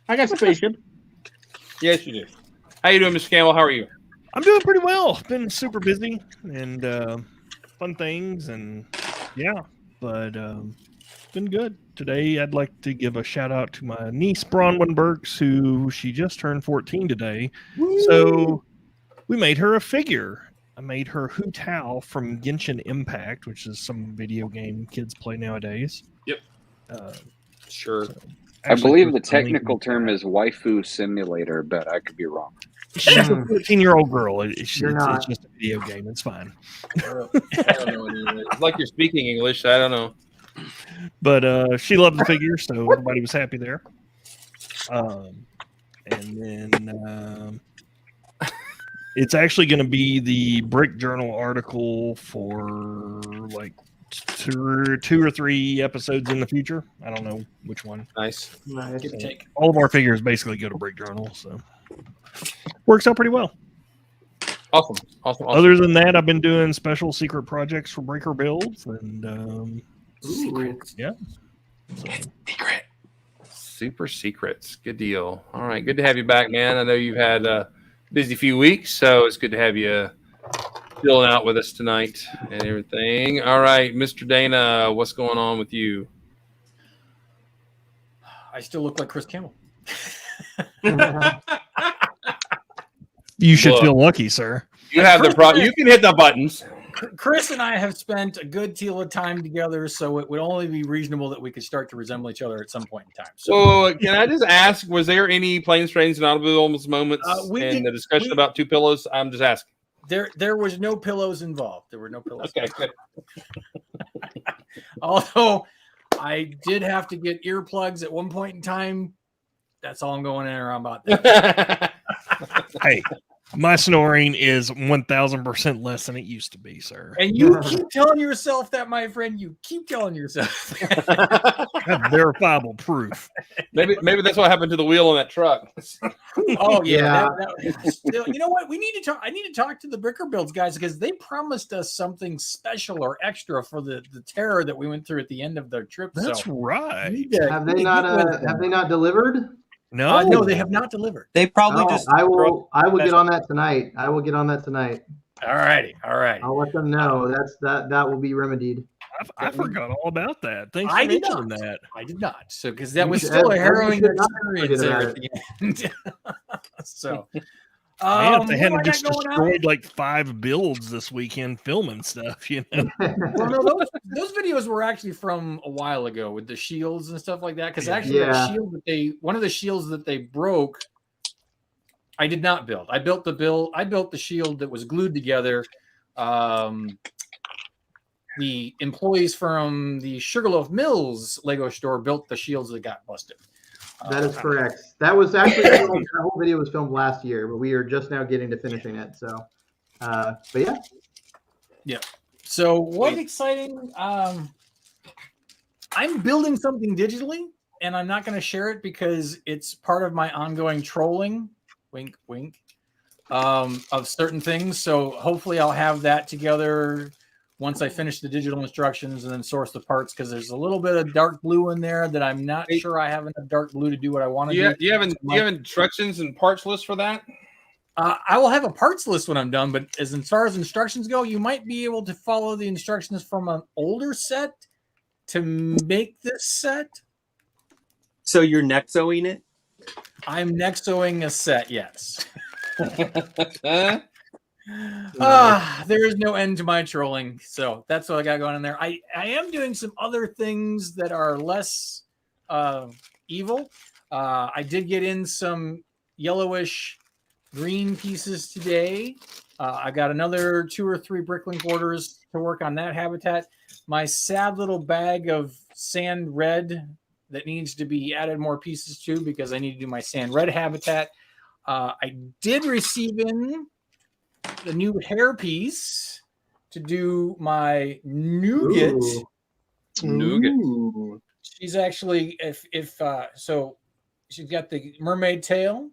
I got a spaceship. Yes, you do. How you doing, Mr. Campbell? How are you? I'm doing pretty well. Been super busy and fun things, and but been good. Today, I'd like to give a shout out to my niece Bronwyn Burks, who she just turned 14 today. Woo! So we made her a figure. I made her Hu Tao from Genshin Impact, which is some video game kids play nowadays. Yep. Sure. So, I believe the technical term is waifu simulator, but I could be wrong. She's a 14-year-old girl. It's just a video game. It's fine. I don't know what it is. It's like you're speaking English. I don't know. But she loved the figure, so everybody was happy there. And then it's actually going to be the Brick Journal article for like two or three episodes in the future. I don't know which one. Nice. Give or take. All of our figures basically go to Brick Journal, so works out pretty well. Awesome. Other than that, I've been doing special secret projects for Breaker Builds, and secrets. Yeah. Secret. Super secrets. Good deal. All right. Good to have you back, man. I know you've had a busy few weeks, so it's good to have you chilling out with us tonight and everything. All right, Mr. Dana, what's going on with you? I still look like Chris Campbell. You should feel lucky, sir. You have the problem. You can hit the buttons. Chris and I have spent a good deal of time together, so it would only be reasonable that we could start to resemble each other at some point in time. So, can I just ask, was there any planes, trains, and automobiles moments in the discussion about two pillows? I'm just asking. There was no pillows involved. There were no pillows. Okay, good. Although I did have to get earplugs at one point in time. That's all I'm going in around about that. Hey, my snoring is 1,000% less than it used to be, sir. And you keep telling yourself that, my friend. You keep telling yourself that. I have verifiable proof. Maybe that's what happened to the wheel on that truck. Oh yeah. Still, you know what? We need to talk. I need to talk to the Bricker Builds guys because they promised us something special or extra for the terror that we went through at the end of their trip. That's right. Have they not delivered? No, no, they have not delivered. They probably just. I will get on that tonight. I will get on that tonight. All righty. I'll let them know. That will be remedied. I forgot all about that. Thanks for I did mentioning not. that. I did not. So because that was still a harrowing experience there at the end. So. Man, if they hadn't what just I got going on? destroyed like 5 builds this weekend filming stuff, you know. Well, no, those videos were actually from a while ago with the shields and stuff like that. Because actually, that shield one of the shields that they broke, I did not build. I built the shield that was glued together. The employees from the Sugarloaf Mills Lego store built the shields that got busted. That is correct. That was actually that whole video was filmed last year, but we are just now getting to finishing it. So, but yeah. Yeah. So what's exciting? I'm building something digitally, and I'm not going to share it because it's part of my ongoing trolling. Wink, wink. Of certain things. So hopefully I'll have that together once I finish the digital instructions and then source the parts, because there's a little bit of dark blue in there that I'm not sure I have enough dark blue to do what I want to do. Do you have instructions and parts list for that? I will have a parts list when I'm done, but as far as instructions go, you might be able to follow the instructions from an older set to make this set. So you're Nexoing it? I'm Nexoing a set, yes. There is no end to my trolling, so that's what I got going on there. I am doing some other things that are less evil. I did get in some yellowish green pieces today. I got another 2 or 3 bricklink orders to work on that habitat. My sad little bag of sand red that needs to be added more pieces to because I need to do my sand red habitat. I did receive in the new hair piece to do my nougat. Nougat. She's actually so she's got the mermaid tail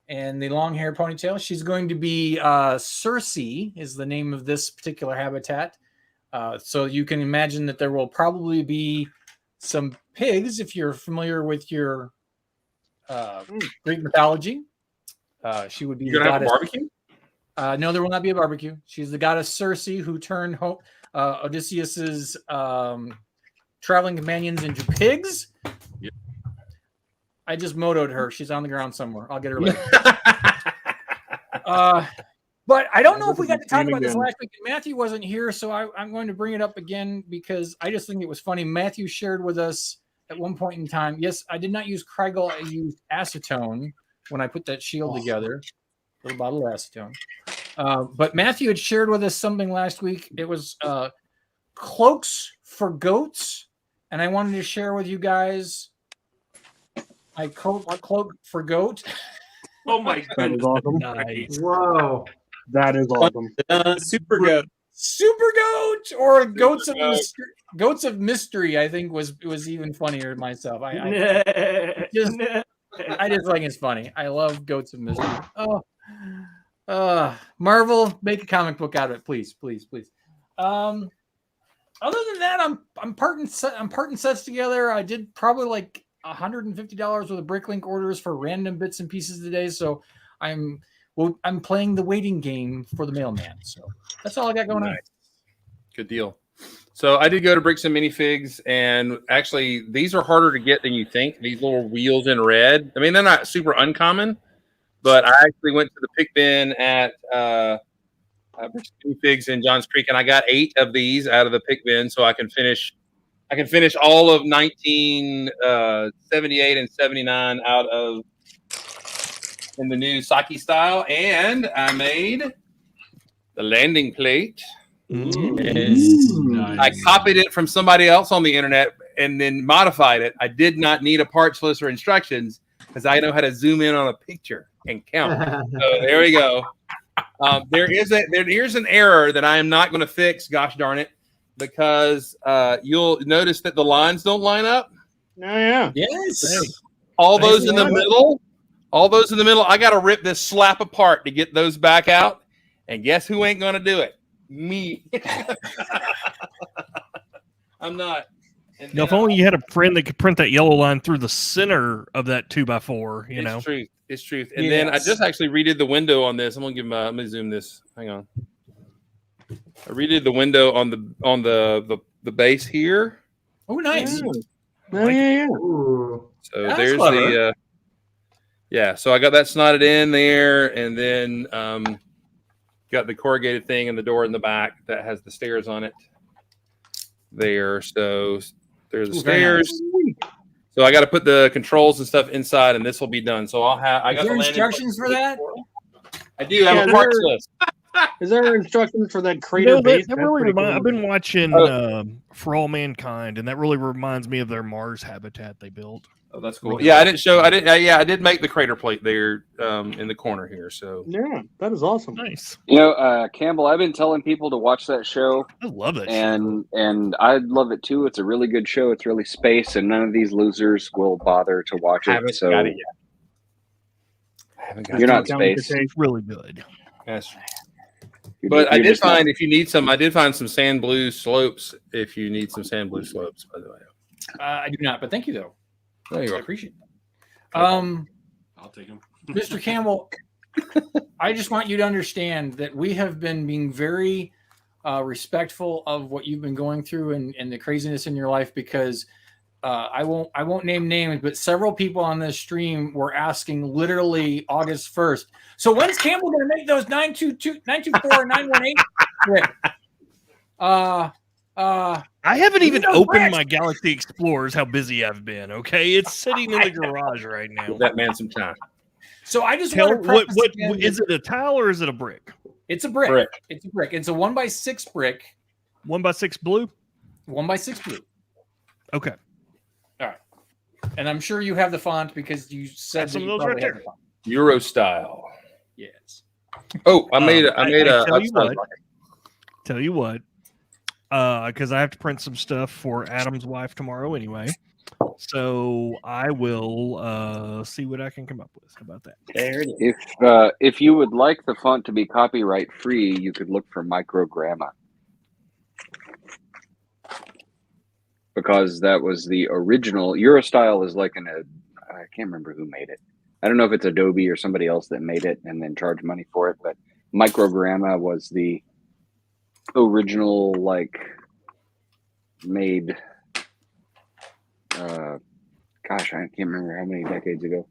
and the long hair ponytail. She's going to be Circe is the name of this particular habitat. So you can imagine that there will probably be some pigs if you're familiar with your Greek mythology. She would be You're gonna have a barbecue? No, there will not be a barbecue. She's the goddess Circe who turned Odysseus's traveling companions into pigs. Yep. I just motoed her. She's on the ground somewhere. I'll get her later. But I don't know if we got to talk about this last week. Matthew wasn't here, so I'm going to bring it up again because I just think it was funny. Matthew shared with us at one point in time. Yes, I did not use Kreigel. I used acetone when I put that shield together. A little bottle of acetone. But Matthew had shared with us something last week. It was cloaks for goats. And I wanted to share with you guys my cloak for goat. Oh my That is goodness. awesome. Nice. Whoa. That is awesome. Super goat. Super goat or goats of mystery, I think was even funnier myself. I just think it's funny. I love goats of mystery. Marvel, make a comic book out of it, please, please, please. Other than that, I'm parting sets together. I did probably like $150 worth of Bricklink orders for random bits and pieces today. So I'm playing the waiting game for the mailman. So that's all I got going on. Good deal. So I did go to Bricks and Minifigs, and actually these are harder to get than you think. These little wheels in red. I mean, they're not super uncommon, but I actually went to the pick bin at Two figs in Johns Creek, and I got 8 of these out of the pick bin, so I can finish all of 1978 and 79 out of in the new sake style, and I made the landing plate. Nice. I copied it from somebody else on the internet and then modified it. I did not need a parts list or instructions because I know how to zoom in on a picture and count. So there we go. Here's an error that I am not going to fix. Gosh darn it. Because you'll notice that the lines don't line up. Oh, yeah. Yes. All those in the middle, I got to rip this slap apart to get those back out. And guess who ain't going to do it? Me. I'm not. And, Now, if only you had a friend that could print that yellow line through the center of that 2x4, you know. It's truth. And then I just actually redid the window on this. I'm going to let me zoom this. Hang on. I redid the window on the base here. Oh, nice. Yeah. Ooh. So That's there's clever. so I got that snotted in there, and then got the corrugated thing in the door in the back that has the stairs on it there. So there's the stairs. So I got to put the controls and stuff inside, and this will be done. So I got Is there the instructions for that? I do have a parts list. Is there instructions for that crater base? That really I've been watching For All Mankind, and that really reminds me of their Mars habitat they built. Oh, that's cool. Yeah, I did make the crater plate there in the corner here. So Yeah, that is awesome. Nice. Campbell, I've been telling people to watch that show, I love it. and I love it too. It's a really good show. It's really space, and none of these losers will bother to watch it. haven't So got it yet. I haven't got you're it not yet. space. It's really good. Yes. You're But just- I you're did just not- find if you need some, I did find some sand blue slopes. If you need some sand blue slopes, by the way. I do not, but thank you though. No, you're I welcome. appreciate it. I'll take them. Mr. Campbell, I just want you to understand that we have been being very respectful of what you've been going through and the craziness in your life, because I won't name names, but several people on this stream were asking literally August 1st. So when's Campbell going to make those 924 and 918? I haven't even those opened bricks. my Galaxy Explorers. How busy I've been. Okay, it's sitting in the garage right now. Give that man some time. So I just Tell want to what preface again that is it? A tile or is it a brick? it's a brick. Brick. It's a brick. It's a 1x6 brick, 1x6 blue. 1x6 blue. Okay. And I'm sure you have the font because you said Have some that of you those right probably have there. the font. Euro style. Yes. Oh, I made a. Tell you what, because I have to print some stuff for Adam's wife tomorrow anyway. So I will see what I can come up with. How about that? There it is. If you would like the font to be copyright free, you could look for Microgramma, because that was the original. Eurostyle is like I can't remember who made it. I don't know if it's Adobe or somebody else that made it and then charged money for it, but Microgramma was the original, made. Gosh, I can't remember how many decades ago.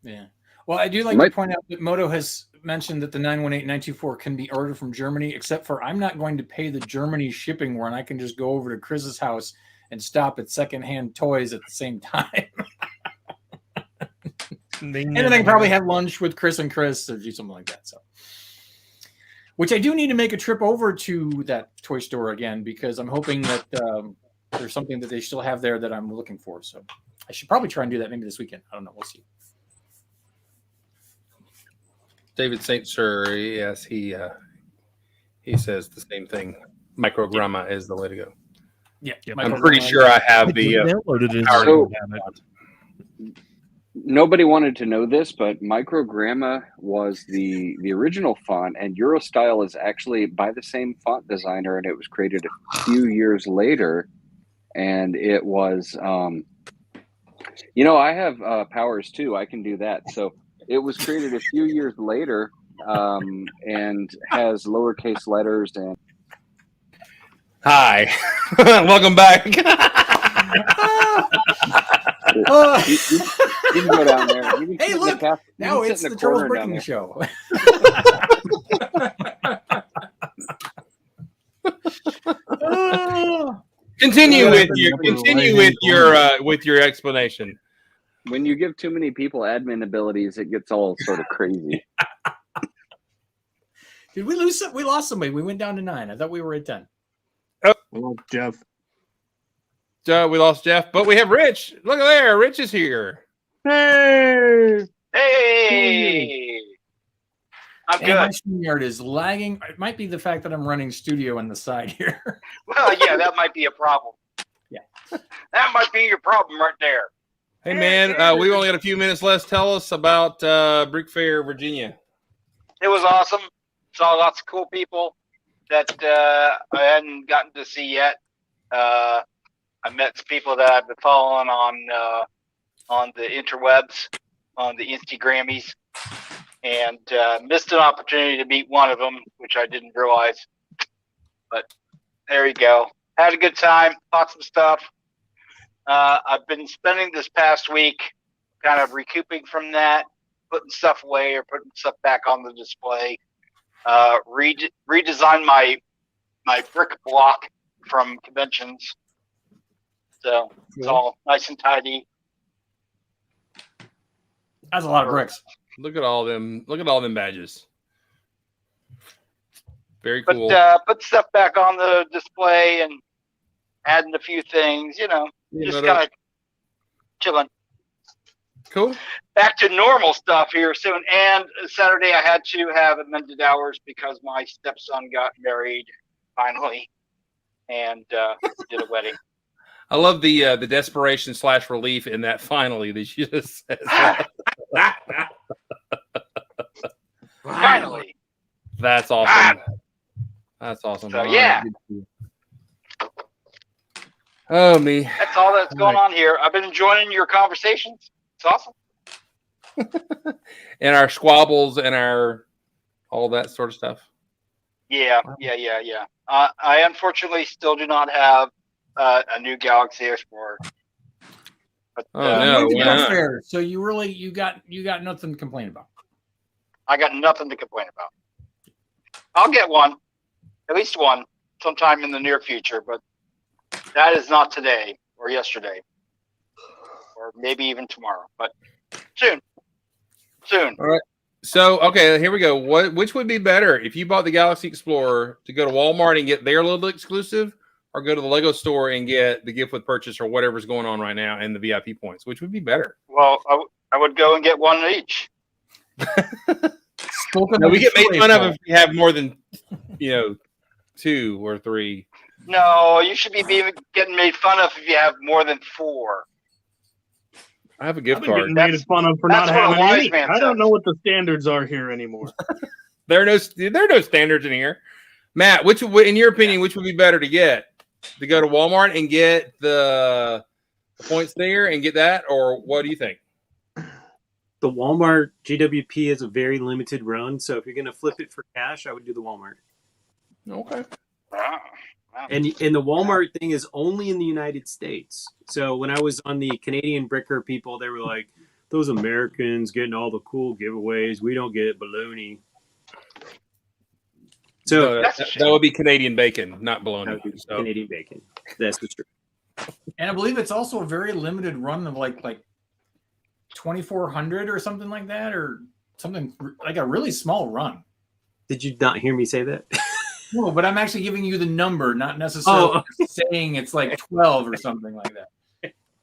Yeah. Well, I do like to point out that Moto has mentioned that the 918-924 can be ordered from Germany, except for I'm not going to pay the Germany shipping when I can just go over to Chris's house and stop at secondhand toys at the same time. And then I can probably have lunch with Chris and Chris or do something like that. So, which I do need to make a trip over to that toy store again, because I'm hoping that there's something that they still have there that I'm looking for. So I should probably try and do that maybe this weekend. I don't know. We'll see. David St. Sir, yes, he says the same thing. Microgramma is the way to go. Yeah, I'm pretty sure I have the. downloaded it. So- Nobody wanted to know this, but Microgramma was the original font, and Eurostyle is actually by the same font designer, and it was created a few years later. And it was, I have powers too. I can do that. So it was created a few years later, and has lowercase letters and. Hi, welcome back. You can go down there. You can Hey, sit in look, the now sit it's in the Charles corner down Bricking there. Show. Continue with your explanation. When you give too many people admin abilities, it gets all sort of crazy. Did we lose? We lost somebody. We went down to 9. I thought we were at 10. Well, Jeff. We lost Jeff, but we have Rich. Look at there. Rich is here. Hey. Hey, I'm And my good. StreamYard is lagging. It might be the fact that I'm running studio on the side here. Well, yeah, that might be a problem. Yeah. That might be your problem right there. Hey, man, we've only got a few minutes left. Tell us about Brick Fair, Virginia. It was awesome. Saw lots of cool people that I hadn't gotten to see yet. I met some people that I've been following on the interwebs, on the Instagrammies, and missed an opportunity to meet one of them, which I didn't realize. But there you go. Had a good time. Bought some stuff. I've been spending this past week kind of recouping from that, putting stuff away or putting stuff back on the display. Redesigned my brick block from conventions. So it's all nice and tidy. That's a lot of bricks. Look at all them badges. Very cool. But put stuff back on the display and adding a few things, just kind of chilling. Cool. Back to normal stuff here soon. And Saturday I had to have amended hours because my stepson got married finally and did a wedding. I love the desperation / relief in that finally that you just said. Finally. That's awesome. That's awesome. So, yeah. Oh, me. That's all that's going on here. I've been enjoying your conversations. It's awesome. And our squabbles and all that sort of stuff. Yeah. I unfortunately still do not have a new Galaxy Explorer. But, no, when's why Brick not? Fair? So you really you got nothing to complain about. I got nothing to complain about. I'll get one, at least one, sometime in the near future, but that is not today or yesterday or maybe even tomorrow, but soon. All right. So, okay, here we go. Which would be better if you bought the Galaxy Explorer to go to Walmart and get their little exclusive, or go to the Lego store and get the gift with purchase or whatever's going on right now and the VIP points? Which would be better? Well, I would go and get one each. No, we get made fun of if you have more than 2 or 3. No, you should be getting made fun of if you have more than 4. I have a gift I've been card. getting made fun of for not That's what a having wise any. man I don't says. know what the standards are here anymore. There are no standards in here. Matt, in your opinion, which would be better to get? To go to Walmart and get the points there and get that, or what do you think? The Walmart GWP is a very limited run, so if you're going to flip it for cash, I would do the Walmart. Okay. Wow. And the Walmart thing is only in the United States. So when I was on the Canadian Bricker people, they were like, those Americans getting all the cool giveaways. We don't get baloney. So that would be Canadian bacon, not bologna. So. Canadian bacon. That's the truth. And I believe it's also a very limited run of like 2,400 or something like that, or something like a really small run. Did you not hear me say that? No, but I'm actually giving you the number, not necessarily saying it's like 12 or something like that.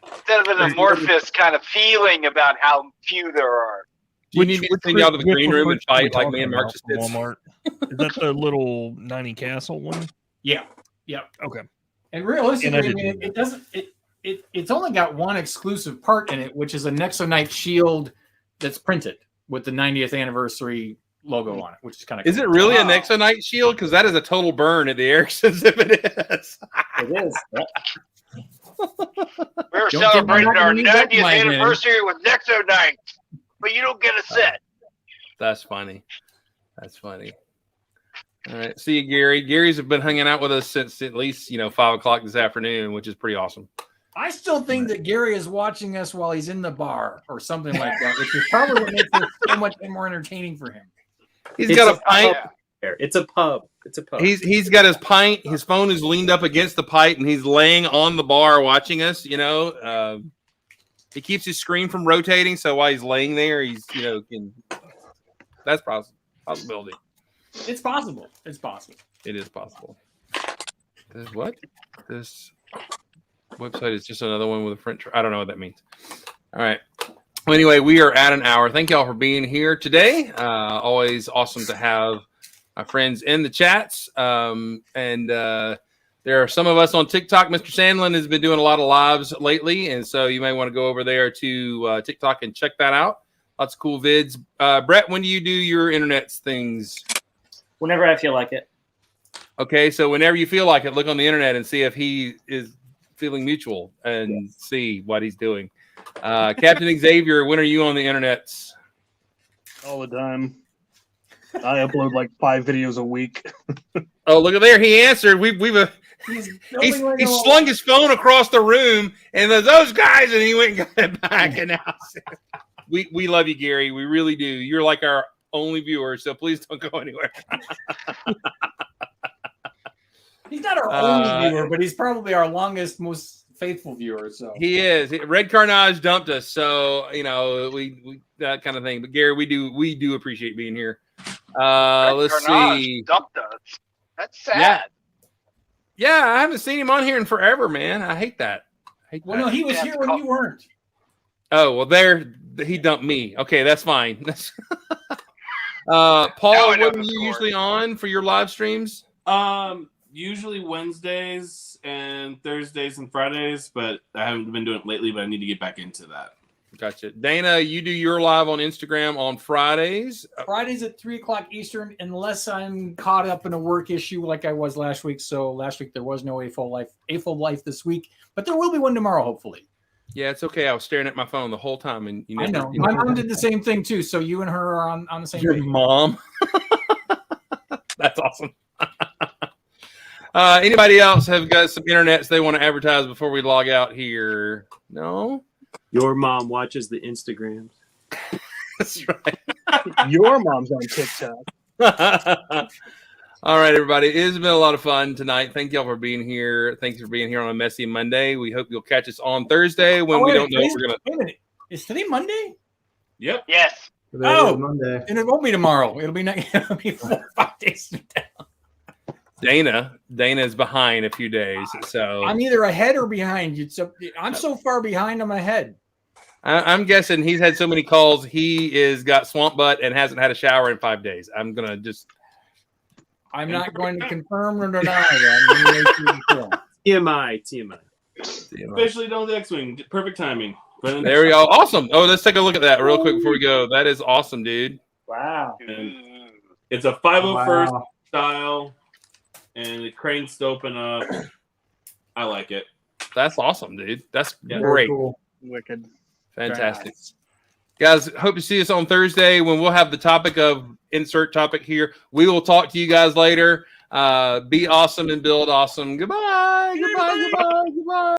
Instead of an amorphous kind of feeling about how few there are. Do you need me to send y'all to the green room and fight like me and Mark just did? Walmart. Is that the little 90 Castle one? Yeah. Okay. And realistically, I mean, it doesn't. It's only got one exclusive part in it, which is a Nexonite shield that's printed with the 90th anniversary logo on it, which is kind of. Is it really a Nexonite shield? Because that is a total burn at the Ericksons if it is. It is. We're celebrating our 90th anniversary with Nexonite, but you don't get a set. That's funny. All right. See you, Gary. Gary's been hanging out with us since at least 5 o'clock this afternoon, which is pretty awesome. I still think that Gary is watching us while he's in the bar or something like that, which is probably what makes it so much more entertaining for him. He's got a pint. It's a pub. It's a pub. He's got his pint. His phone is leaned up against the pipe, and he's laying on the bar watching us. He keeps his screen from rotating, so while he's laying there, he's that's possibility. It's possible. It's possible. It is possible. This website is just another one with a French. I don't know what that means. All right. Well, anyway, we are at an hour. Thank y'all for being here today. Always awesome to have my friends in the chats. There are some of us on TikTok. Mr. Sandlin has been doing a lot of lives lately, and so you may want to go over there to TikTok and check that out. Lots of cool vids. Brett, when do you do your internet things? Whenever I feel like it. Okay, so whenever you feel like it, look on the internet and see if he is feeling mutual and see what he's doing. Captain Xavier, when are you on the internet? All the time. I upload like 5 videos a week. Oh, look at there. He answered. He's slung his phone across the room, and those guys, and he went and got it back. And now we love you, Gary. We really do. You're like our only viewer, so please don't go anywhere. He's not our only viewer, but he's probably our longest, most faithful viewer. So he is. Red Carnage dumped us, so we that kind of thing. But Gary, we do appreciate being here. Let's see. Dumped us. That's sad. Yeah, I haven't seen him on here in forever, man. I hate that. Well, no, he was here when you weren't. Oh, well, he dumped me. Okay, that's fine. Paul, what are you usually on for your live streams? Usually Wednesdays and Thursdays and Fridays, but I haven't been doing it lately, but I need to get back into that. Gotcha. Dana, you do your live on Instagram on Fridays. Fridays at 3:00 Eastern, unless I'm caught up in a work issue like I was last week. So last week there was no A-Full Life this week, but there will be one tomorrow, hopefully. Yeah, it's okay. I was staring at my phone the whole time, and I know. My mom did the same thing too. So you and her are on the same. Your page. Mom. That's awesome. Anybody else have got some internets they want to advertise before we log out here? No? Your mom watches the Instagrams. That's right. Your mom's on TikTok. All right, everybody. It has been a lot of fun tonight. Thank y'all for being here. Thanks for being here on a Messy Monday. We hope you'll catch us on Thursday when we don't know if we're going to. Wait a minute. Is today Monday? Yep. Yes. Oh, Monday. And it won't be tomorrow. It'll be 4 or 5 days from now. Dana is behind a few days, so I'm either ahead or behind you. So I'm so far behind. I'm ahead. I'm guessing he's had so many calls. He is got swamp butt and hasn't had a shower in 5 days. I'm not going to confirm or deny that. TMI. Officially done the X-Wing. Perfect timing. There we go. Awesome. Oh, let's take a look at that real quick before we go. That is awesome, dude. Wow. And it's a 501st style. And the cranes to open up. I like it. That's awesome, dude. That's great. Cool. Wicked. Fantastic. Guys, hope to see us on Thursday when we'll have the topic of insert topic here. We will talk to you guys later. Be awesome and build awesome. Goodbye. Goodbye.